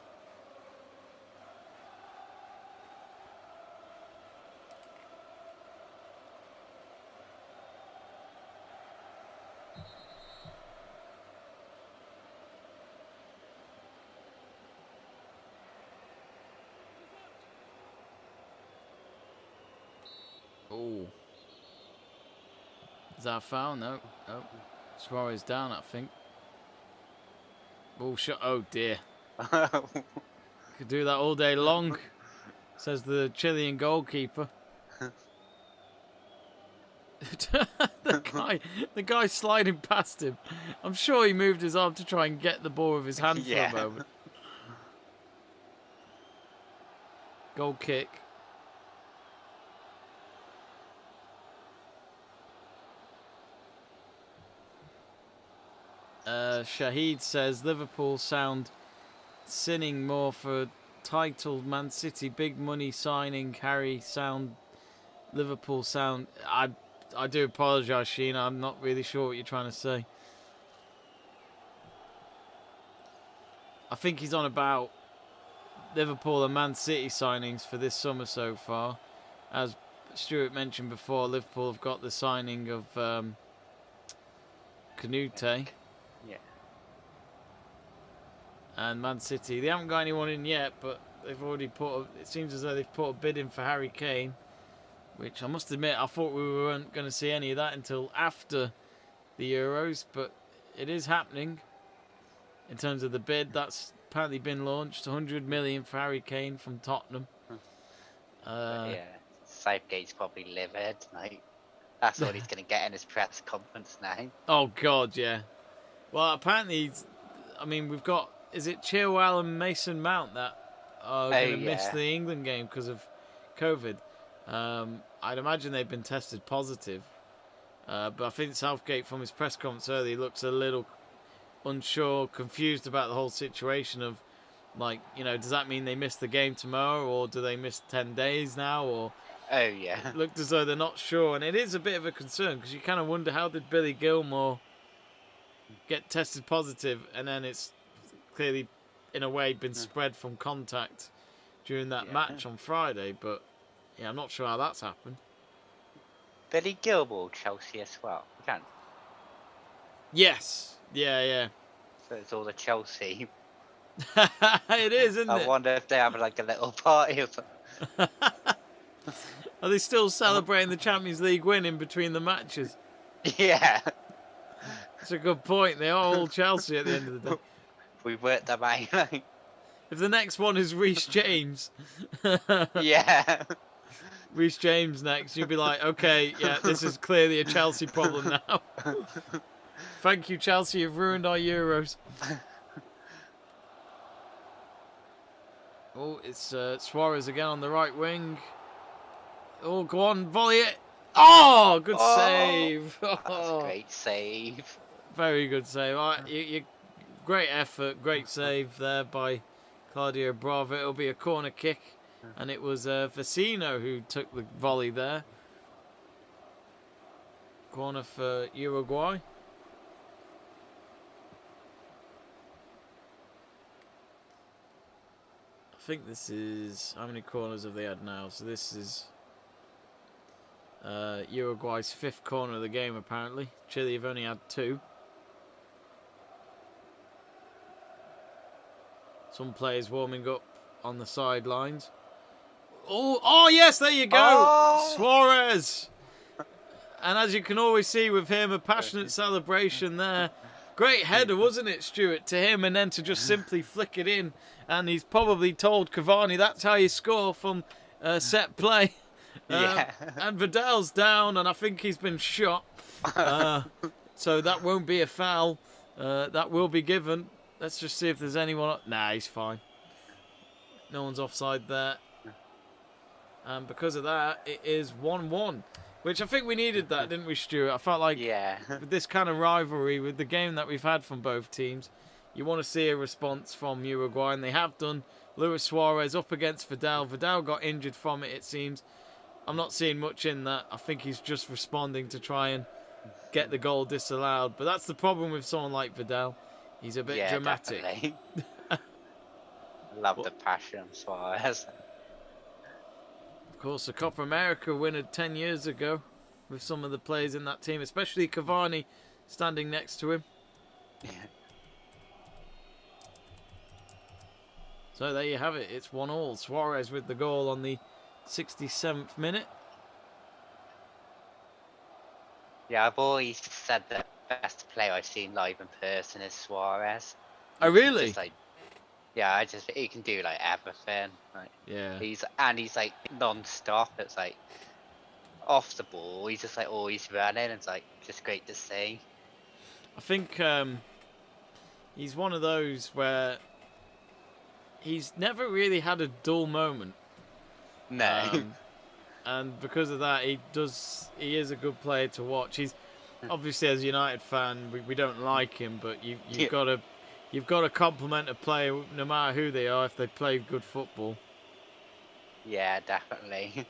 Oh. Is that a foul? No. Oh. Suarez down, I think. Oh, shot. Oh, dear. Could do that all day long, says the Chilean goalkeeper. the guy sliding past him. I'm sure he moved his arm to try and get the ball with his hand for a moment. Goal kick. Shahid says Liverpool sound sinning more for title. Man City big money signing. Harry sound. Liverpool sound. I do apologise, Sheen. I'm not really sure what you're trying to say. I think he's on about Liverpool and Man City signings for this summer so far. As Stuart mentioned before, Liverpool have got the signing of Canute. Yeah. And Man City, they haven't got anyone in yet, but they've already put. It seems as though they've put a bid in for Harry Kane, which I must admit I thought we weren't going to see any of that until after the Euros, but it is happening. In terms of the bid, that's apparently been launched. 100 million for Harry Kane from Tottenham. Yeah, Southgate's probably livid. Like, that's all he's going to get in his press conference now. Oh God, yeah. Well, apparently, I mean, we've got. Is it Chilwell and Mason Mount that are going to miss the England game because of COVID? I'd imagine they've been tested positive. But I think Southgate, from his press conference earlier, looks a little unsure, confused about the whole situation of, like, you know, does that mean they miss the game tomorrow, or do they miss 10 days now? Or it looked as though they're not sure, and it is a bit of a concern because you kind of wonder, how did Billy Gilmore get tested positive, and then it's clearly, in a way, been spread from contact during that match on Friday. But yeah, I'm not sure how that's happened. Billy Gilmore, Chelsea as well. Again. Yes. Yeah. So it's all the Chelsea. It is, isn't it? I wonder if they have like a little party of Are they still celebrating the Champions League win in between the matches? Yeah. That's a good point. They are all Chelsea at the end of the day. We worked them out. If the next one is Reece James, Yeah. Reece James next, you'll be like, okay, yeah, this is clearly a Chelsea problem now. Thank you, Chelsea. You've ruined our Euros. Oh, it's Suarez again on the right wing. Oh, go on, volley it. Oh, good save. That's a great save. Very good save. Great effort, great save there by Claudio Bravo. It'll be a corner kick, and it was Vecino who took the volley there. Corner for Uruguay. I think this is, how many corners have they had now? So this is Uruguay's 5th corner of the game, apparently. Chile have only had 2. Some players warming up on the sidelines. Oh yes, there you go. Oh! Suarez. And as you can always see with him, a passionate celebration there. Great header, wasn't it, Stuart, to him, and then to just simply flick it in. And he's probably told Cavani that's how you score from set play. Yeah. And Vidal's down, and I think he's been shot. So that won't be a foul. That will be given. Let's just see if there's anyone. Nah, he's fine. No one's offside there. And because of that, it is 1-1. Which I think we needed that, didn't we, Stuart? I felt like Yeah. with this kind of rivalry, with the game that we've had from both teams, you want to see a response from Uruguay, and they have done. Luis Suarez up against Vidal. Vidal got injured from it seems. I'm not seeing much in that. I think he's just responding to try and get the goal disallowed. But that's the problem with someone like Vidal. He's a bit dramatic. Definitely. Love the passion of Suarez. Of course, the Copa America winner 10 years ago with some of the players in that team, especially Cavani standing next to him. Yeah. So there you have it. It's 1-1. Suarez with the goal on the 67th minute. Yeah, I've always said the best player I've seen live in person is Suarez. Oh, really? Just like, yeah, he can do like everything. Like, Yeah. he's like non-stop. It's like off the ball. He's just like always running. It's like just great to see. I think he's one of those where he's never really had a dull moment. No. And because of that, he is a good player to watch. He's obviously, as a United fan, we don't like him, but you've got to compliment a player no matter who they are if they play good football. Yeah, definitely.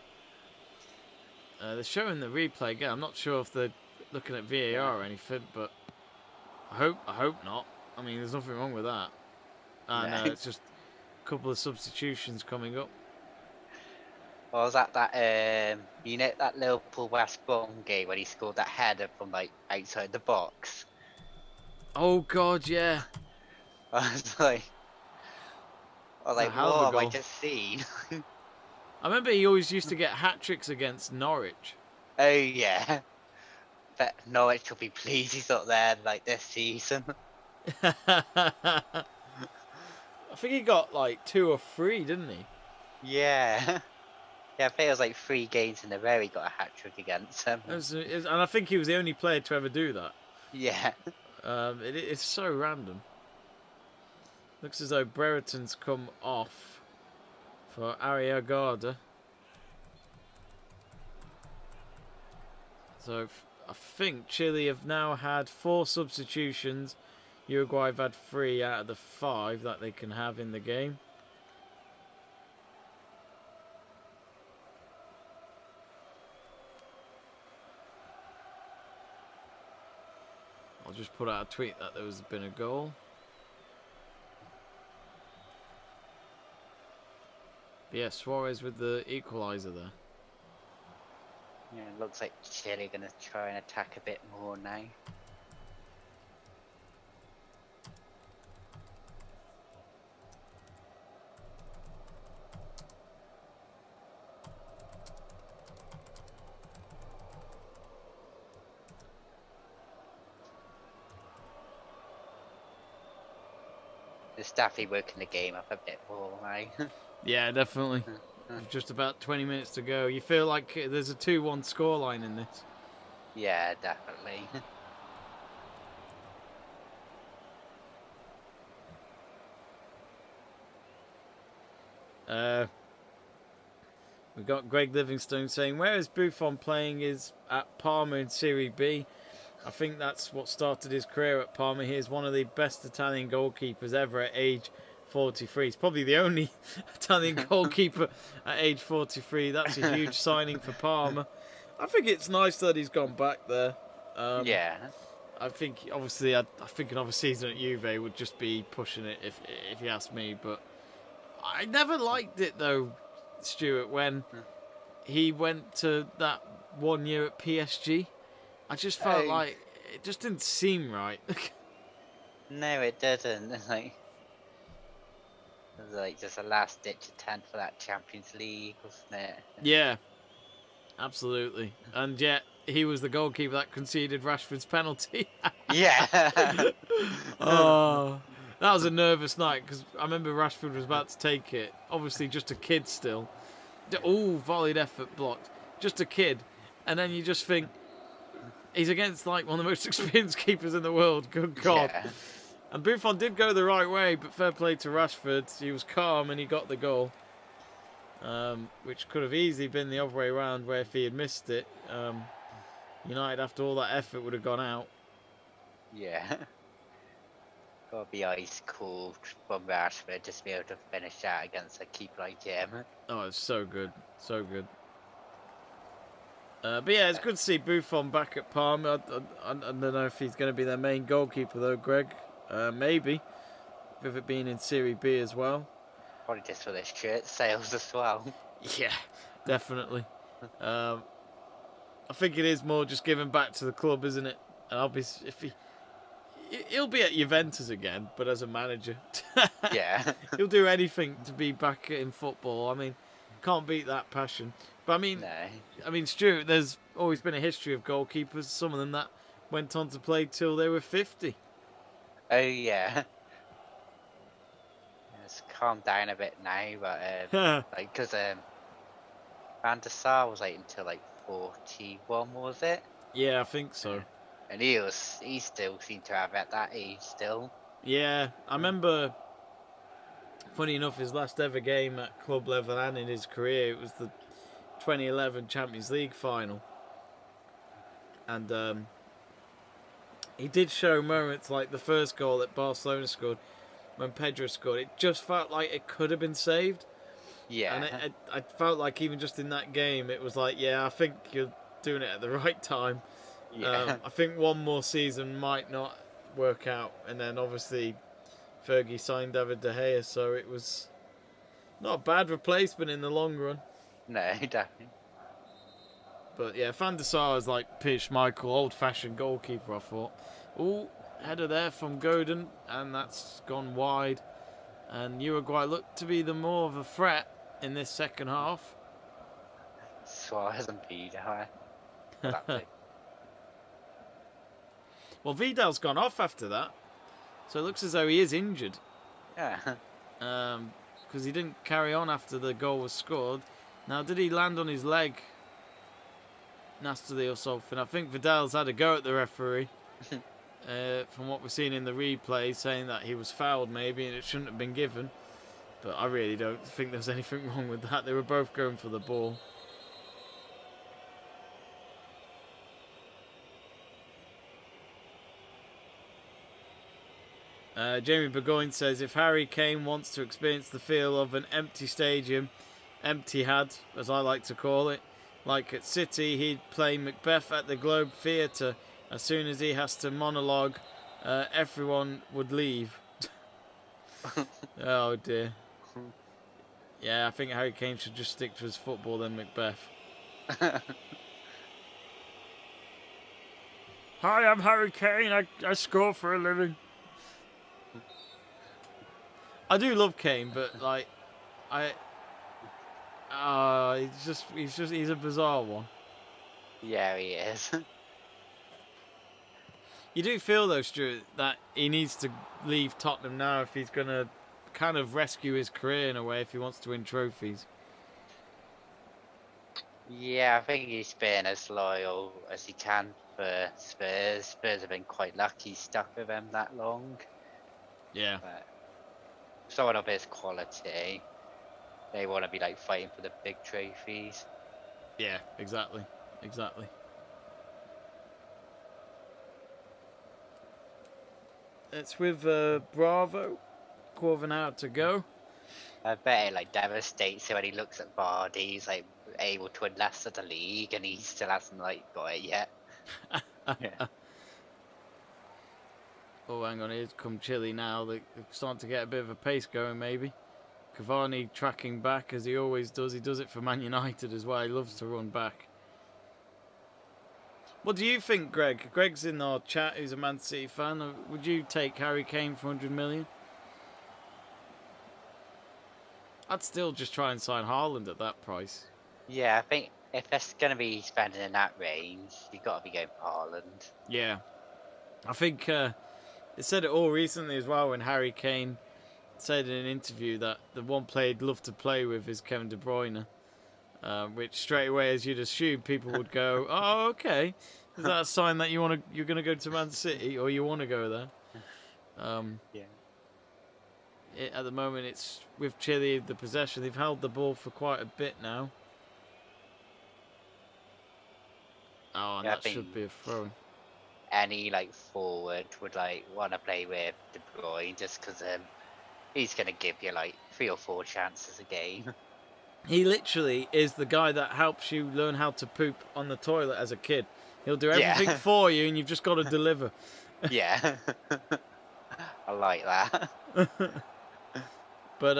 They're showing the replay again. I'm not sure if they're looking at VAR or anything, but I hope not. I mean, there's nothing wrong with that. And No. it's just a couple of substitutions coming up. Or was that that Liverpool West Brom game when he scored that header from like outside the box? Oh God, yeah. I was like, a what hell of a have I goal. just seen? I remember he always used to get hat tricks against Norwich. Oh yeah. But Norwich will be pleased he's not there like this season. I think he got like 2 or 3, didn't he? Yeah. Yeah, I think it was like 3 games in a row he got a hat trick against him. And I think he was the only player to ever do that. Yeah. It's so random. Looks as though Brereton's come off for Arriagada. So I think Chile have now had 4 substitutions. Uruguay have had 3 out of the 5 that they can have in the game. I'll just put out a tweet that there has been a goal. But yeah, Suarez with the equaliser there. Yeah, it looks like Chile gonna try and attack a bit more now. It's definitely working the game up a bit more now. Yeah, definitely. Just about 20 minutes to go. You feel like there's a 2-1 scoreline in this. Yeah, definitely. We've got Greg Livingstone saying, where is Buffon playing is at Parma in Serie B. I think that's what started his career at Parma. He is one of the best Italian goalkeepers ever at age 43. He's probably the only Italian goalkeeper at age 43. That's a huge signing for Parma. I think it's nice that he's gone back there. Yeah. I think obviously, I think another season at Juve would just be pushing it if you ask me. But I never liked it though, Stuart, when he went to that 1 year at PSG. I just felt like it just didn't seem right. No, it didn't. It was like just a last ditch attempt for that Champions League, wasn't it? Yeah, absolutely. And yet he was the goalkeeper that conceded Rashford's penalty. Yeah. Oh, that was a nervous night because I remember Rashford was about to take it. Obviously, just a kid still. Oh, volleyed effort blocked. just a kid, and then you just think he's against like one of the most experienced keepers in the world. Good God. Yeah. And Buffon did go the right way, but fair play to Rashford. He was calm and he got the goal, which could have easily been the other way around, where if he had missed it, United, after all that effort, would have gone out. Yeah. Gotta be ice cold from Rashford just to be able to finish that against a keeper like him. Oh, it's so good. So good. But yeah, it's good to see Buffon back at Parma. I don't know if he's going to be their main goalkeeper, though, Greg. Maybe. With it being in Serie B as well. Probably just for this shirt sales as well. Yeah, definitely. I think it is more just giving back to the club, isn't it? And he'll be at Juventus again, but as a manager. Yeah. He'll do anything to be back in football. I mean, can't beat that passion. But I mean, Stuart, there's always been a history of goalkeepers. Some of them that went on to play till they were 50. Oh yeah. It's calmed down a bit now, but like because Van der Sar was like until like 41, was it? Yeah, I think so. And he still seemed to have at that age still. Yeah, I remember. Funny enough, his last ever game at club level and in his career, it was the 2011 Champions League final, and he did show moments like the first goal that Barcelona scored when Pedro scored. It just felt like it could have been saved. Yeah. And I felt like even just in that game, it was like, yeah, I think you're doing it at the right time. Yeah. I think one more season might not work out, and then obviously Fergie signed David De Gea, so it was not a bad replacement in the long run. No, definitely. But yeah, Van der Sar is like Piers Schmeichel, old-fashioned goalkeeper, I thought. Ooh, header there from Godin, and that's gone wide. And Uruguay looked to be the more of a threat in this second half. Suarez and Vidal. Well, Vidal's gone off after that, so it looks as though he is injured. Yeah. Because he didn't carry on after the goal was scored. Now, did he land on his leg nastily or something? I think Vidal's had a go at the referee. From what we're seeing in the replay, saying that he was fouled maybe and it shouldn't have been given. But I really don't think there's anything wrong with that. They were both going for the ball. Jamie Burgoyne says, if Harry Kane wants to experience the feel of an empty stadium, empty had, as I like to call it, like at City, he'd play Macbeth at the Globe Theatre. As soon as he has to monologue, everyone would leave. Oh dear. Yeah, I think Harry Kane should just stick to his football than Macbeth. Hi, I'm Harry Kane. I score for a living. I do love Kane, but like, he's a bizarre one. Yeah, he is. You do feel though, Stuart, that he needs to leave Tottenham now if he's going to kind of rescue his career in a way, if he wants to win trophies. Yeah, I think he's been as loyal as he can for Spurs. Spurs have been quite lucky stuck with him that long. Yeah. But someone of his quality, they want to be like fighting for the big trophies. Yeah, exactly. Exactly. It's with Bravo. Quarter of an hour to go. I bet it like devastates him when he looks at Vardy. He's like able to win less of the league, and he still hasn't like got it yet. Yeah. Oh, hang on, here's come Chile now. They're starting to get a bit of a pace going, maybe. Cavani tracking back as he always does. He does it for Man United as well. He loves to run back. What do you think, Greg? Greg's in our chat, who's a Man City fan. Would you take Harry Kane for 100 million? I'd still just try and sign Haaland at that price. Yeah, I think if it's going to be spending in that range, you've got to be going for Haaland. Yeah. I think it said it all recently as well when Harry Kane said in an interview that the one player he'd love to play with is Kevin De Bruyne. which straight away, as you'd assume, people would go, "Oh, okay, is that a sign that you're going to go to Man City or you want to go there?" Yeah. At the moment, it's with Chile the possession. They've held the ball for quite a bit now. Oh, and Yeah, I that should think- be a throw. Any like forward would like want to play with De Bruyne just because he's gonna give you like 3 or 4 chances a game. He literally is the guy that helps you learn how to poop on the toilet as a kid. He'll do Yeah. everything for you, and you've just got to deliver. Yeah, I like that. But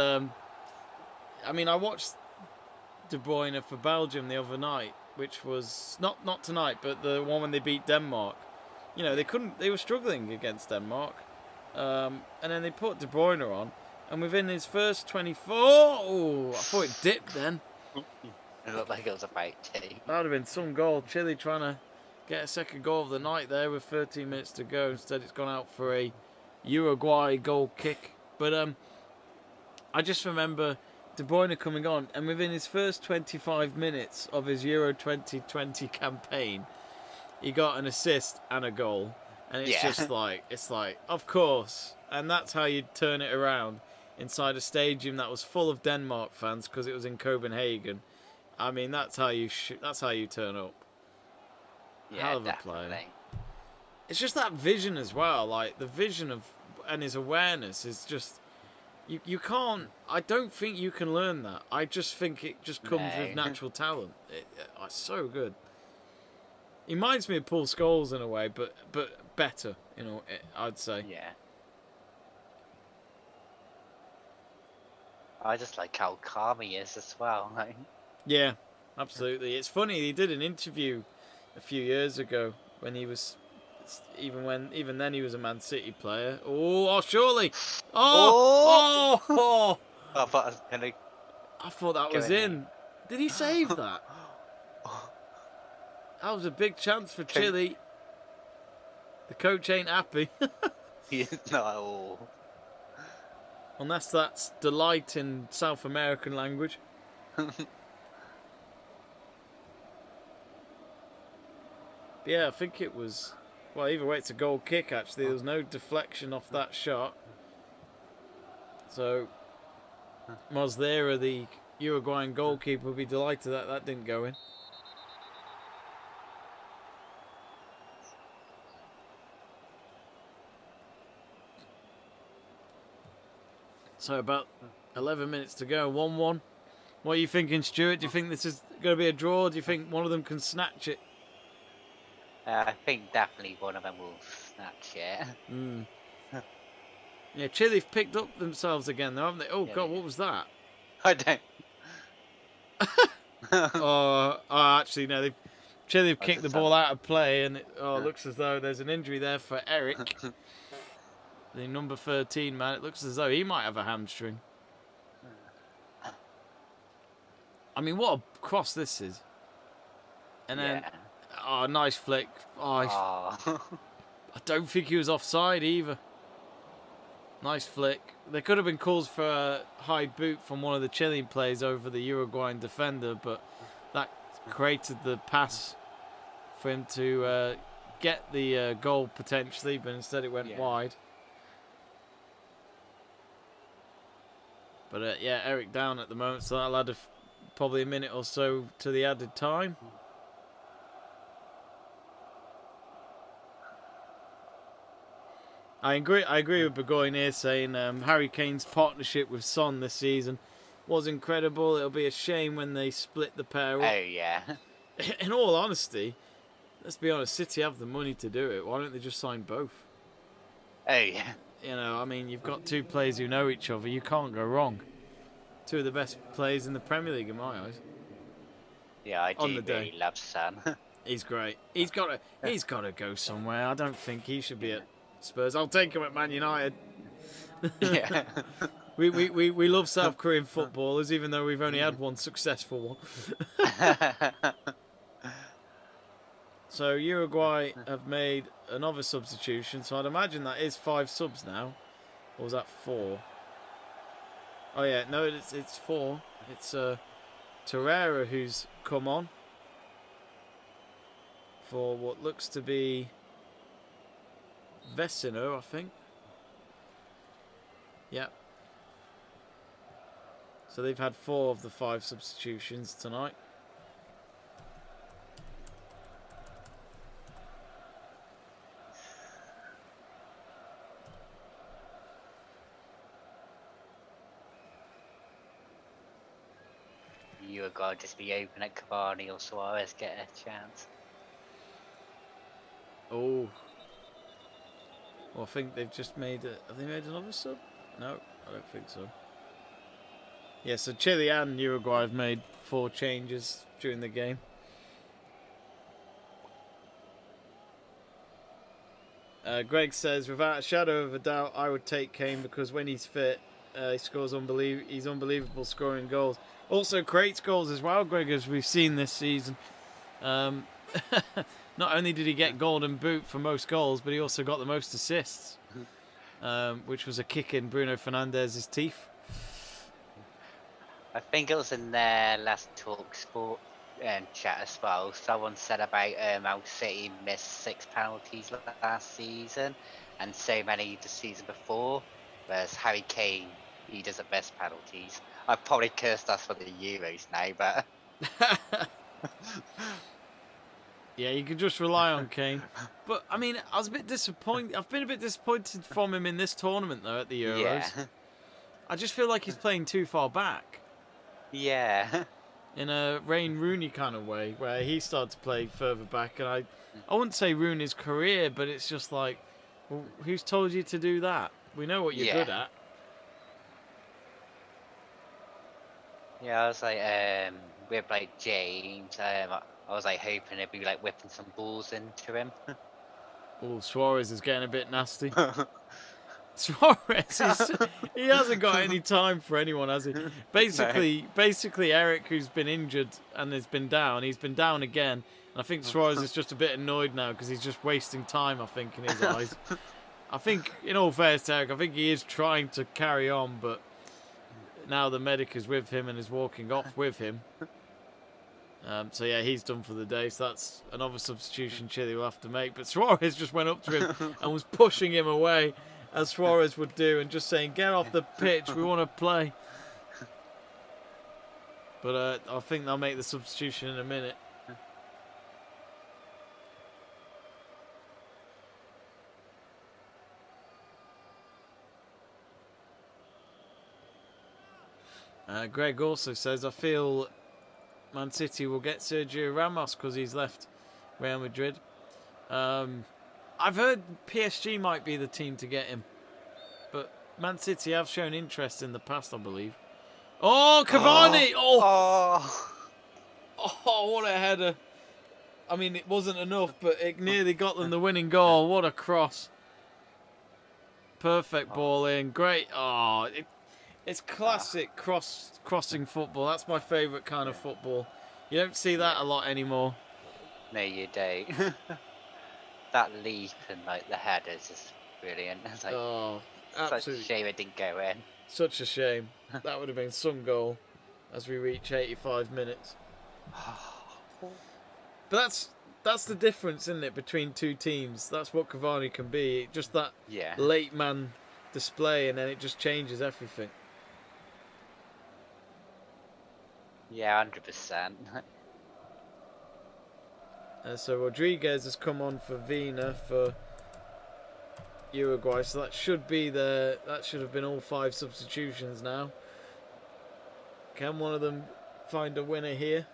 I mean, I watched De Bruyne for Belgium the other night, which was not tonight, but the one when they beat Denmark. You know, they were struggling against Denmark, and then they put De Bruyne on, and within his first 24, oh, I thought it dipped then. It looked like it was about to. That would have been some goal. Chile trying to get a second goal of the night there with 13 minutes to go. Instead, it's gone out for a Uruguay goal kick. But I just remember De Bruyne coming on, and within his first 25 minutes of his Euro 2020 campaign, he got an assist and a goal. And it's Yeah. just like, of course. And that's how you turn it around inside a stadium that was full of Denmark fans because it was in Copenhagen. I mean, that's how you turn up. Yeah, Hell of a player. definitely. It's just that vision as well. Like the vision of and his awareness is just you can't. I don't think you can learn that. I just think it just comes with No. natural talent. It's so good. He reminds me of Paul Scholes in a way, but better. You know, I'd say. Yeah. I just like how calm he is as well. Like, Yeah, absolutely. It's funny. He did an interview a few years ago when he was. Even then he was a Man City player. Oh, surely! Oh! I thought I was gonna. I thought that Go was in. in. Did he save that? That was a big chance for Chile. The coach ain't happy. He's not at all. Unless that's delight in South American language. Yeah, I think it was. Well, either way, it's a goal kick, actually. There was no deflection off that shot. So, Moslera, the Uruguayan goalkeeper, will be delighted that that didn't go in. So, about 11 minutes to go, 1-1. What are you thinking, Stuart? Do you think this is going to be a draw? Do you think one of them can snatch it? I think definitely one of them will snatch it. Mm. Yeah, Chile've picked up themselves again, though, haven't they? Oh, Yeah, God, they what was that? I don't. Actually, no. Chile have kicked the just ball out of play, and it looks as though there's an injury there for Eric, the number 13 man. It looks as though he might have a hamstring. I mean, what a cross this is. And then, Yeah. Nice flick. I don't think he was offside either. Nice flick. There could have been calls for a high boot from one of the Chilean players over the Uruguayan defender, but that created the pass for him to get the goal potentially, but instead it went wide. But yeah, Eric down at the moment, so that'll add probably a minute or so to the added time. I agree with Burgoyne here saying Harry Kane's partnership with Son this season was incredible. It'll be a shame when they split the pair up. Oh yeah. In all honesty, let's be honest, City have the money to do it. Why don't they just sign both? Oh yeah. You know, I mean, you've got two players who know each other. You can't go wrong. Two of the best players in the Premier League in my eyes. Yeah, I On do the day. really love Son. He's great. He's got to go somewhere. I don't think he should be at Spurs. I'll take him at Man United. Yeah. We love South Korean footballers, even though we've only had one successful one. So Uruguay have made another substitution. So I'd imagine that is 5 subs now, or was that 4? Oh yeah, no, it's 4. It's Torreira, who's come on for what looks to be Vecino, I think. Yeah. So they've had 4 of the 5 substitutions tonight. Uruguay just be open at Cavani or Suarez get a chance. Oh. Well, I think they've just made have they made another sub? No, I don't think so. Yeah, so Chile and Uruguay have made 4 changes during the game. Greg says, without a shadow of a doubt, I would take Kane because when he's fit, he scores he's unbelievable scoring goals. Also creates goals as well, Greg, as we've seen this season. Not only did he get golden boot for most goals, but he also got the most assists, which was a kick in Bruno Fernandes's teeth. I think it was in their last talk sport chat as well. Someone said about how City missed 6 penalties last season and so many the season before, whereas Harry Kane, he doesn't miss penalties. I've probably cursed us for the Euros now, but yeah, you could just rely on Kane. But I mean, I was a bit disappointed. I've been a bit disappointed from him in this tournament though at the Euros. yeah, I just feel like he's playing too far back. yeah. In a Wayne Rooney kind of way, where he started to play further back, and I wouldn't say ruin his career, but it's just like, well, who's told you to do that? We know what you're good at. Yeah, I was like, with like James, I was like hoping it'd be like whipping some balls into him. Oh, Suarez is getting a bit nasty. Suarez he hasn't got any time for anyone, has he? Basically Eric, who's been injured and has been down, he's been down again. And I think Suarez is just a bit annoyed now because he's just wasting time, I think, in his eyes. I think, in all fairness to Eric, I think he is trying to carry on, but now the medic is with him and is walking off with him. So yeah, he's done for the day. So that's another substitution Chile will have to make. But Suarez just went up to him and was pushing him away, as Suarez would do, and just saying, "Get off the pitch, we want to play." But I think they'll make the substitution in a minute. Greg also says, I feel Man City will get Sergio Ramos because he's left Real Madrid. I've heard PSG might be the team to get him, but Man City have shown interest in the past, I believe. Oh, Cavani! Oh, what a header. I mean, it wasn't enough, but it nearly got them the winning goal. What a cross. Perfect ball in. Great. It's classic crossing football. That's my favourite kind of football. You don't see that a lot anymore. No, you don't. That leap and like the headers is brilliant. It's like, such a absolutely. shame it didn't go in. Such a shame. That would have been some goal as we reach 85 minutes. But that's the difference, isn't it, between two teams? That's what Cavani can be. Just that late man display, and then it just changes everything. Yeah, 100%. So Rodriguez has come on for Vina for Uruguay, so that should have been all 5 substitutions now. Can one of them find a winner here?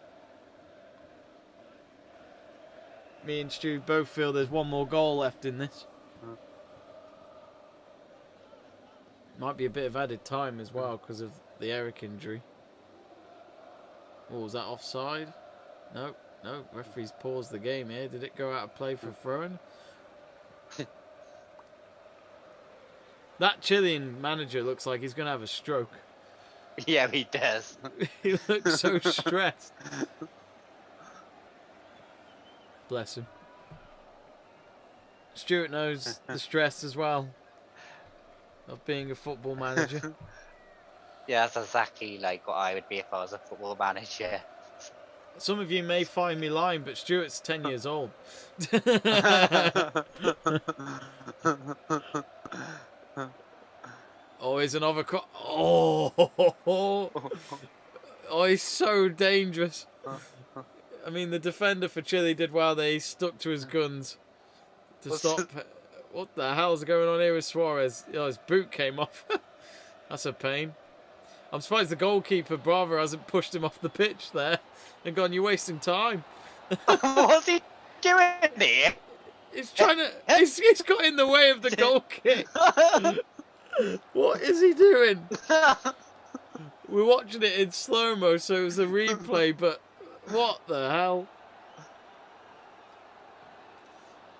Me and Stu both feel there's one more goal left in this. Might be a bit of added time as well because of the Eric injury. Oh, was that offside? No, referee's paused the game here. Did it go out of play for throwing? That Chilean manager looks like he's going to have a stroke. Yeah, he does. He looks so stressed. Bless him. Stuart knows the stress as well of being a football manager. Yeah, that's exactly like what I would be if I was a football manager. Some of you may find me lying, but Stuart's 10 years old. Oh, here's another oh, he's so dangerous. I mean, the defender for Chile did well there. He stuck to his guns to stop. What the hell's going on here with Suarez? Oh, his boot came off. That's a pain. I'm surprised the goalkeeper, Bravo, hasn't pushed him off the pitch there and gone, you're wasting time. What's he doing here? He's trying to... He's got in the way of the goal kick. What is he doing? We're watching it in slow-mo, so it was a replay, but what the hell?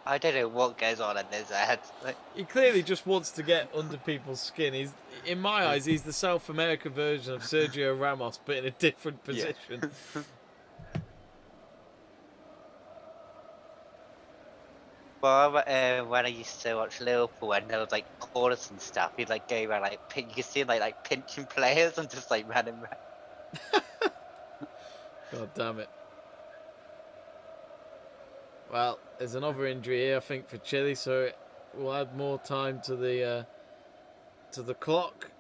I don't know what goes on in his head. Like, He clearly just wants to get under people's skin. He's, in my eyes, he's the South America version of Sergio Ramos, but in a different position. well, when I used to watch Liverpool, and there was like corners and stuff, he'd like go around like you could see him like pinching players and just like running around. God damn it. Well, there's another injury here, I think, for Chile, so we'll add more time to the clock.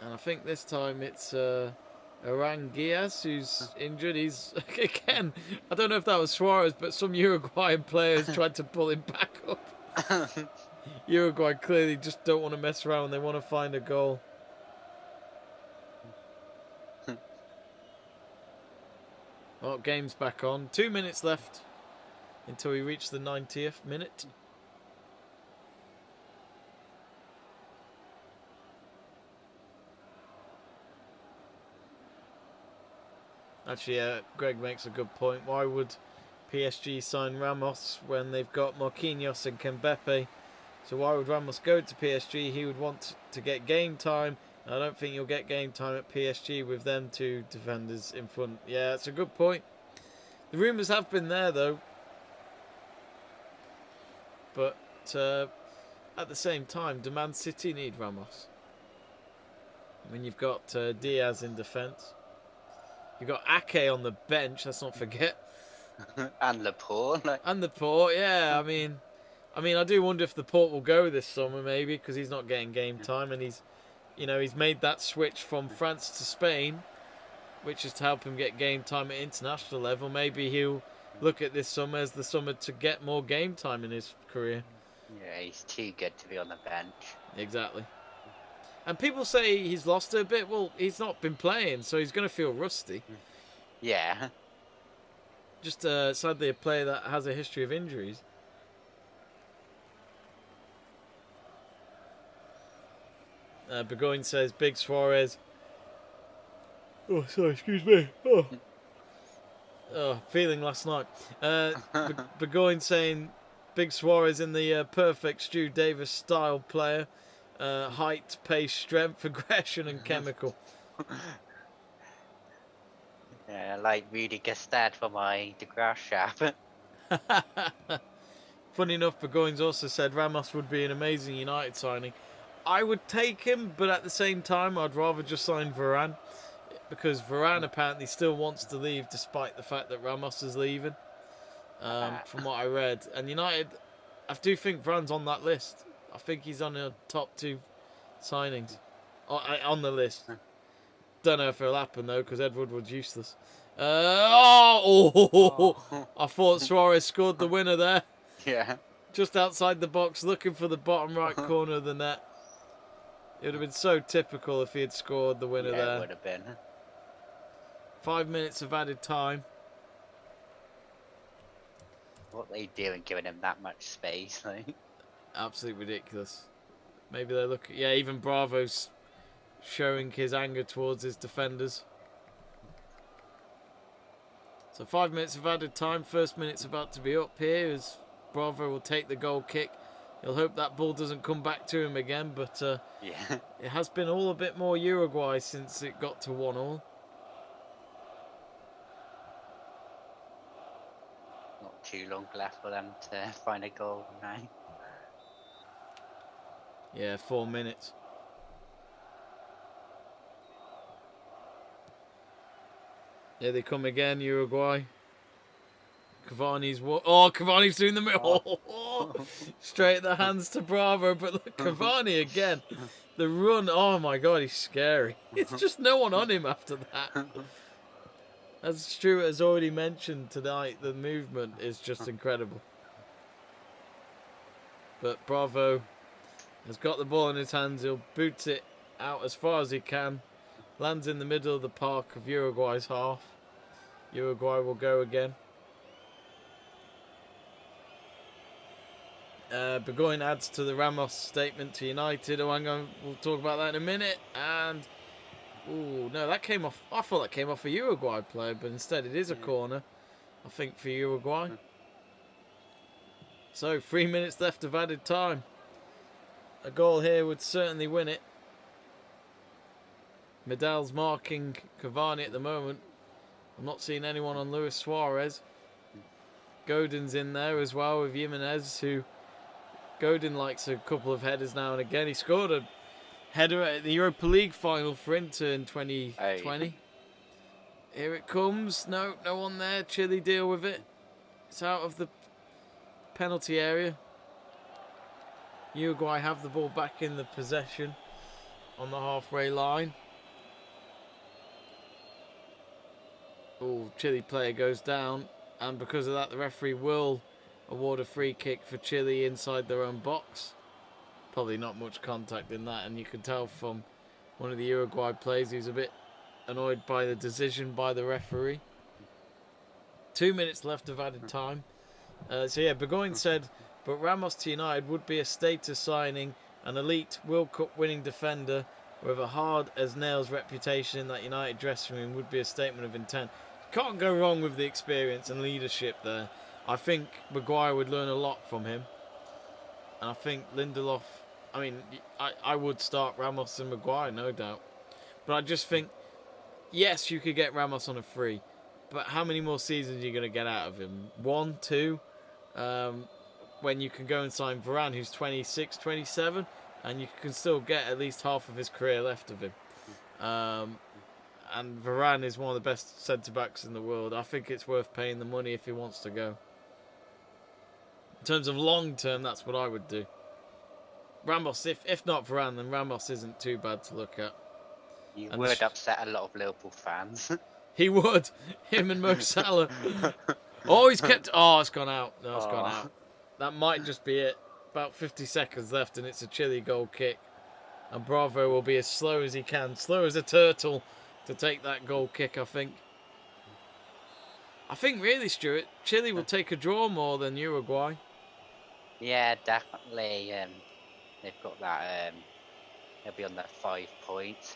And I think this time it's Aranguias who's injured. He's, again, I don't know if that was Suarez, but some Uruguayan players tried to pull him back up. Uruguay clearly just don't want to mess around. They want to find a goal. Oh, game's back on. 2 minutes left until we reach the 90th minute. Actually, Greg makes a good point. Why would PSG sign Ramos when they've got Marquinhos and Kembepe? So why would Ramos go to PSG? He would want to get game time. I don't think you'll get game time at PSG with them two defenders in front. Yeah, that's a good point. The rumours have been there, though. But at the same time, do Man City need Ramos? When you've got Diaz in defence. You've got Ake on the bench, let's not forget. And Laporte. Like... And the Port, yeah. I mean, I do wonder if the Port will go this summer, maybe, because he's not getting game time, and he's made that switch from France to Spain, which is to help him get game time at international level. Maybe he'll look at this summer as the summer to get more game time in his career. Yeah, he's too good to be on the bench. Exactly. And people say he's lost it a bit. Well, he's not been playing, so he's going to feel rusty. Yeah. Just sadly a player that has a history of injuries. Burgoyne says, Big Suarez. Oh, sorry, excuse me. Oh, feeling last night. Burgoyne saying, Big Suarez in the perfect Stu Davis style player. Height, pace, strength, aggression and chemical. Yeah, like Rudy Gestad for my DeGrasse shop. Funny enough, Burgoyne's also said Ramos would be an amazing United signing. I would take him, but at the same time, I'd rather just sign Varane. Because Varane apparently still wants to leave despite the fact that Ramos is leaving. From what I read. And United, I do think Varane's on that list. I think he's on the top 2 signings. On the list. Don't know if it'll happen though, because Ed Woodward's useless. I thought Suarez scored the winner there. Yeah. Just outside the box, looking for the bottom right corner of the net. It would have been so typical if he had scored the winner there. It would have been. 5 minutes of added time. What they doing giving him that much space? Like... Absolutely ridiculous. Maybe they look... Yeah, even Bravo's showing his anger towards his defenders. So 5 minutes of added time. First minute's about to be up here as Bravo will take the goal kick. He'll hope that ball doesn't come back to him again, but yeah. It has been all a bit more Uruguay since it got to 1-1. Not too long left for them to find a goal now. Yeah, 4 minutes. Here they come again, Uruguay. Cavani's doing the middle. Straight the hands to Bravo, but look, Cavani again. The run, oh my god, he's scary. It's just no one on him after that. As Stuart has already mentioned tonight, the movement is just incredible. But Bravo has got the ball in his hands. He'll boot it out as far as he can. Lands in the middle of the park of Uruguay's half. Uruguay will go again. Burgoyne adds to the Ramos statement to United. We'll talk about that in a minute. And ooh, no, that came off. I thought that came off a Uruguay player, but instead it is a corner, I think, for Uruguay. So 3 minutes left of added time. A goal here would certainly win it. Medal's marking Cavani at the moment. I'm not seeing anyone on Luis Suarez. Godin's in there as well with Jimenez, who Godin likes a couple of headers now and again. He scored a header at the Europa League final for Inter in 2020. Here it comes. No one there. Chile deal with it. It's out of the penalty area. Uruguay have the ball back in the possession on the halfway line. Oh, Chile player goes down, and because of that, the referee will award a free kick for Chile inside their own box. Probably not much contact in that, and you can tell from one of the Uruguay players who's a bit annoyed by the decision by the referee. 2 minutes left of added time. So yeah, Burgoyne said, but Ramos to United would be a status signing, an elite World Cup winning defender with a hard as nails reputation in that United dressing room would be a statement of intent. Can't go wrong with the experience and leadership there. I think Maguire would learn a lot from him. And I think Lindelof, I mean, I would start Ramos and Maguire, no doubt. But I just think, yes, you could get Ramos on a free. But how many more seasons are you going to get out of him? 1, 2? When you can go and sign Varane, who's 26, 27, and you can still get at least half of his career left of him. And Varane is one of the best centre-backs in the world. I think it's worth paying the money if he wants to go. In terms of long-term, that's what I would do. Ramos, if not Varane, then Ramos isn't too bad to look at. You would upset a lot of Liverpool fans. He would. Him and Mo Salah. Oh, he's kept... Oh, it's gone out. No, it's gone out. That might just be it. About 50 seconds left, and it's a Chile goal kick. And Bravo will be as slow as he can. Slow as a turtle to take that goal kick, I think. I think, really, Stuart, Chile will take a draw more than Uruguay. Yeah, definitely. They've got that. They'll be on that 5 points.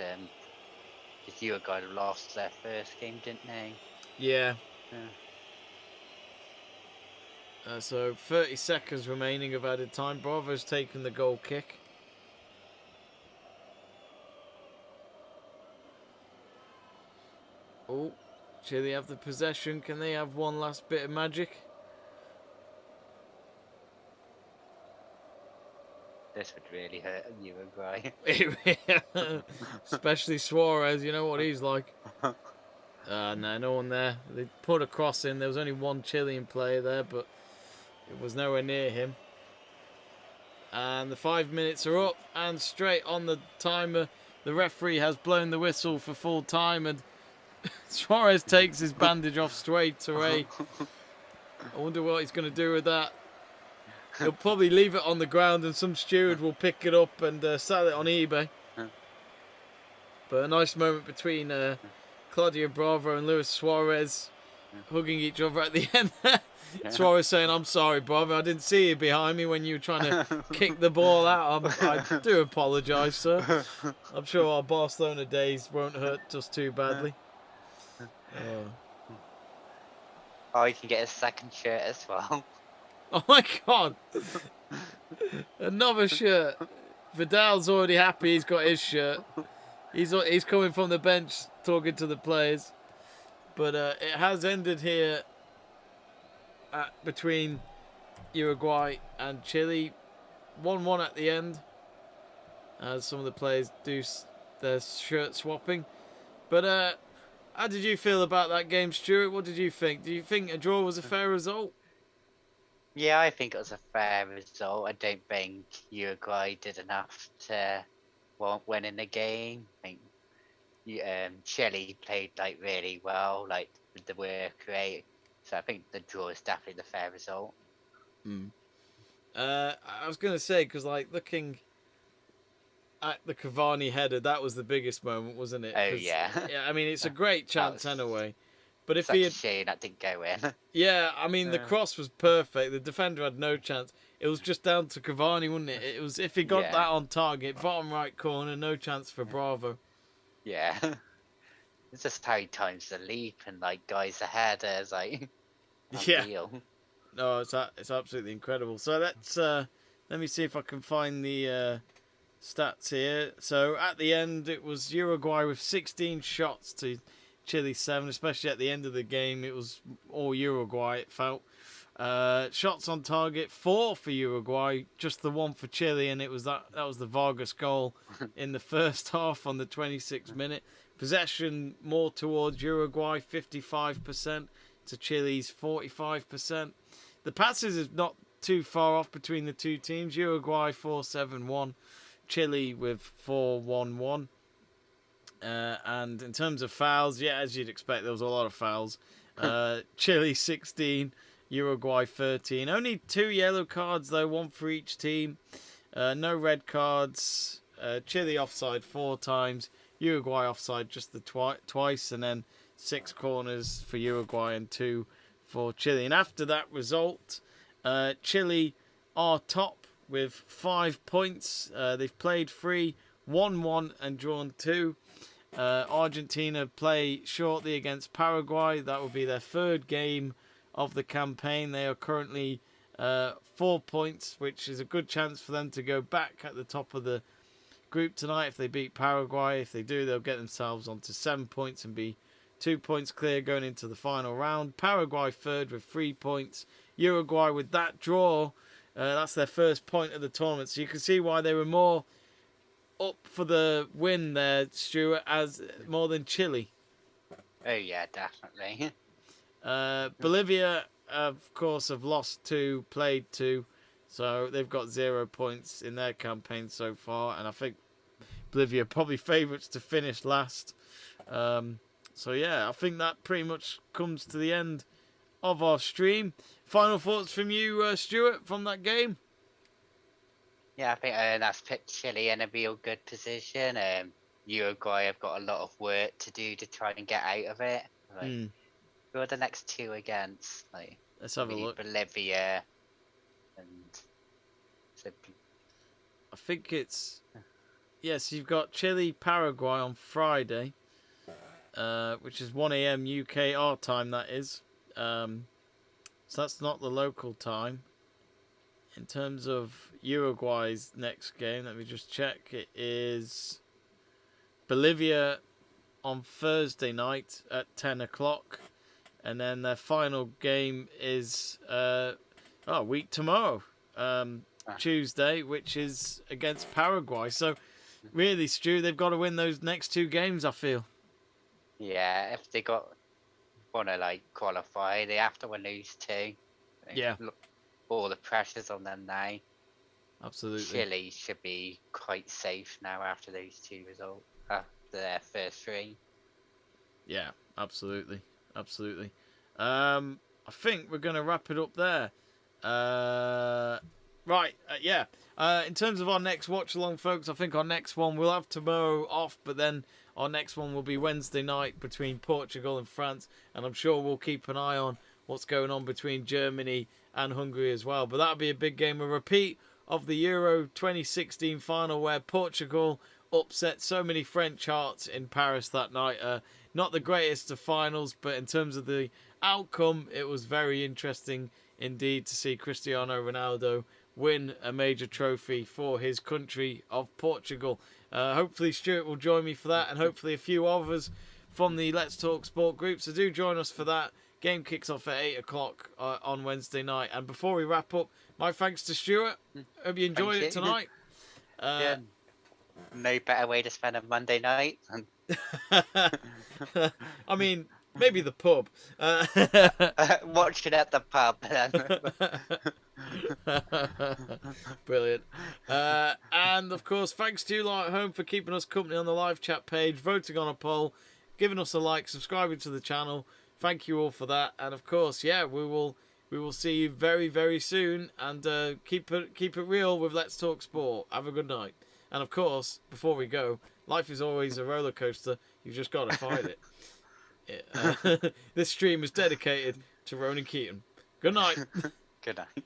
Because Uruguay lost their first game, didn't they? Yeah. So 30 seconds remaining of added time. Bravo's taken the goal kick. Oh, Chile have the possession. Can they have one last bit of magic? This would really hurt Uruguay. Especially Suarez, you know what he's like. No one there. They put a cross in. There was only one Chilean player there, but it was nowhere near him. And the 5 minutes are up, and straight on the timer, the referee has blown the whistle for full time, and Suarez takes his bandage off straight away. I wonder what he's going to do with that. He'll probably leave it on the ground, and some steward will pick it up and sell it on eBay. But a nice moment between Claudio Bravo and Luis Suarez hugging each other at the end there. Suarez saying, "I'm sorry, Bravo, I didn't see you behind me when you were trying to kick the ball out. I do apologise, sir. I'm sure our Barcelona days won't hurt just too badly." Oh, he can get his second shirt as well. Oh my God! Another shirt. Vidal's already happy he's got his shirt. He's coming from the bench talking to the players. But it has ended here between Uruguay and Chile. 1-1 at the end. As some of the players do their shirt swapping. But How did you feel about that game, Stuart? What did you think? Do you think a draw was a fair result? Yeah, I think it was a fair result. I don't think Uruguay did enough to warrant winning the game. I think Chile played like really well, like with the work rate. So I think the draw is definitely the fair result. I was gonna say because like looking at the Cavani header, that was the biggest moment, wasn't it? Oh 'Cause, yeah, yeah, I mean it's a great chance was anyway. But if such he a had, shame that didn't go in. yeah, I mean the cross was perfect. The defender had no chance. It was just down to Cavani, wasn't it? It was if he got Yeah. that on target, bottom right corner, no chance for Bravo. Yeah, it's just how he times the leap and like guys ahead is like Yeah. unreal. No, it's absolutely incredible. So let me see if I can find the stats here. So at the end, it was Uruguay with 16 shots to Chile 7. Especially at the end of the game, it was all Uruguay. It felt shots on target 4 for Uruguay, just the 1 for Chile, and it was that was the Vargas goal in the first half on the 26th minute. Possession more towards Uruguay, 55% to Chile's 45%. The passes is not too far off between the two teams. Uruguay 4-7-1, Chile with 4-1-1. And in terms of fouls, yeah, as you'd expect, there was a lot of fouls. Chile 16, Uruguay 13. Only 2 yellow cards though, 1 for each team. No red cards. Chile offside 4 times. Uruguay offside just the twice, and then 6 corners for Uruguay and 2 for Chile. And after that result, Chile are top with 5 points. They've played 3, won 1 and drawn 2. Argentina play shortly against Paraguay. That will be their 3rd game of the campaign. They are currently 4 points, which is a good chance for them to go back at the top of the group tonight if they beat Paraguay. If they do, they'll get themselves onto 7 points and be 2 points clear going into the final round. Paraguay 3rd with 3 points. Uruguay with that draw, that's their first point of the tournament. So you can see why they were more up for the win there, Stuart, as more than Chile. Oh yeah, definitely. Bolivia, of course, have lost 2, played 2. So they've got 0 points in their campaign so far. And I think Bolivia are probably favourites to finish last. So yeah, I think that pretty much comes to the end of our stream. Final thoughts from you, Stuart, from that game? Yeah, I think that's put Chile in a real good position. Uruguay have got a lot of work to do to try and get out of it. Like, who are the next 2 against? Like, Let's have a look. Bolivia and so, I think it's... Yes, you've got Chile, Paraguay on Friday, which is 1 a.m. UK our time, that is. So that's not the local time. In terms of Uruguay's next game, let me just check. It is Bolivia on Thursday night at 10 o'clock. And then their final game is a week tomorrow, Tuesday, which is against Paraguay. So really, Stu, they've got to win those next 2 games, I feel. yeah, if they want to like qualify, they have to win these 2. Yeah. Look, all the pressure's on them now. Absolutely. Chile should be quite safe now after those 2 results, after their first 3. Yeah, absolutely. Absolutely. I think we're going to wrap it up there. Right, yeah. In terms of our next watch along, folks, I think our next one we'll have tomorrow off, but then our next one will be Wednesday night between Portugal and France, and I'm sure we'll keep an eye on what's going on between Germany and Hungary as well. But that'll be a big game, a repeat of the Euro 2016 final where Portugal upset so many French hearts in Paris that night. Not the greatest of finals, but in terms of the outcome, it was very interesting indeed to see Cristiano Ronaldo win a major trophy for his country of Portugal. Hopefully Stuart will join me for that, and hopefully a few others from the Let's Talk Sport group. So do join us for that. Game kicks off at 8 o'clock on Wednesday night. And before we wrap up, my thanks to Stuart. Hope you enjoyed it tonight. Yeah. no better way to spend a Monday night. And I mean, maybe the pub. watch it at the pub. Then. Brilliant. And of course, thanks to you lot at home for keeping us company on the live chat page, voting on a poll, giving us a like, subscribing to the channel. Thank you all for that. And of course, yeah, we will see you very, very soon. And keep it real with Let's Talk Sport. Have a good night. And of course, before we go, life is always a roller coaster. You've just got to fight it. This stream is dedicated to Ronan Keaton. Good night. Good night.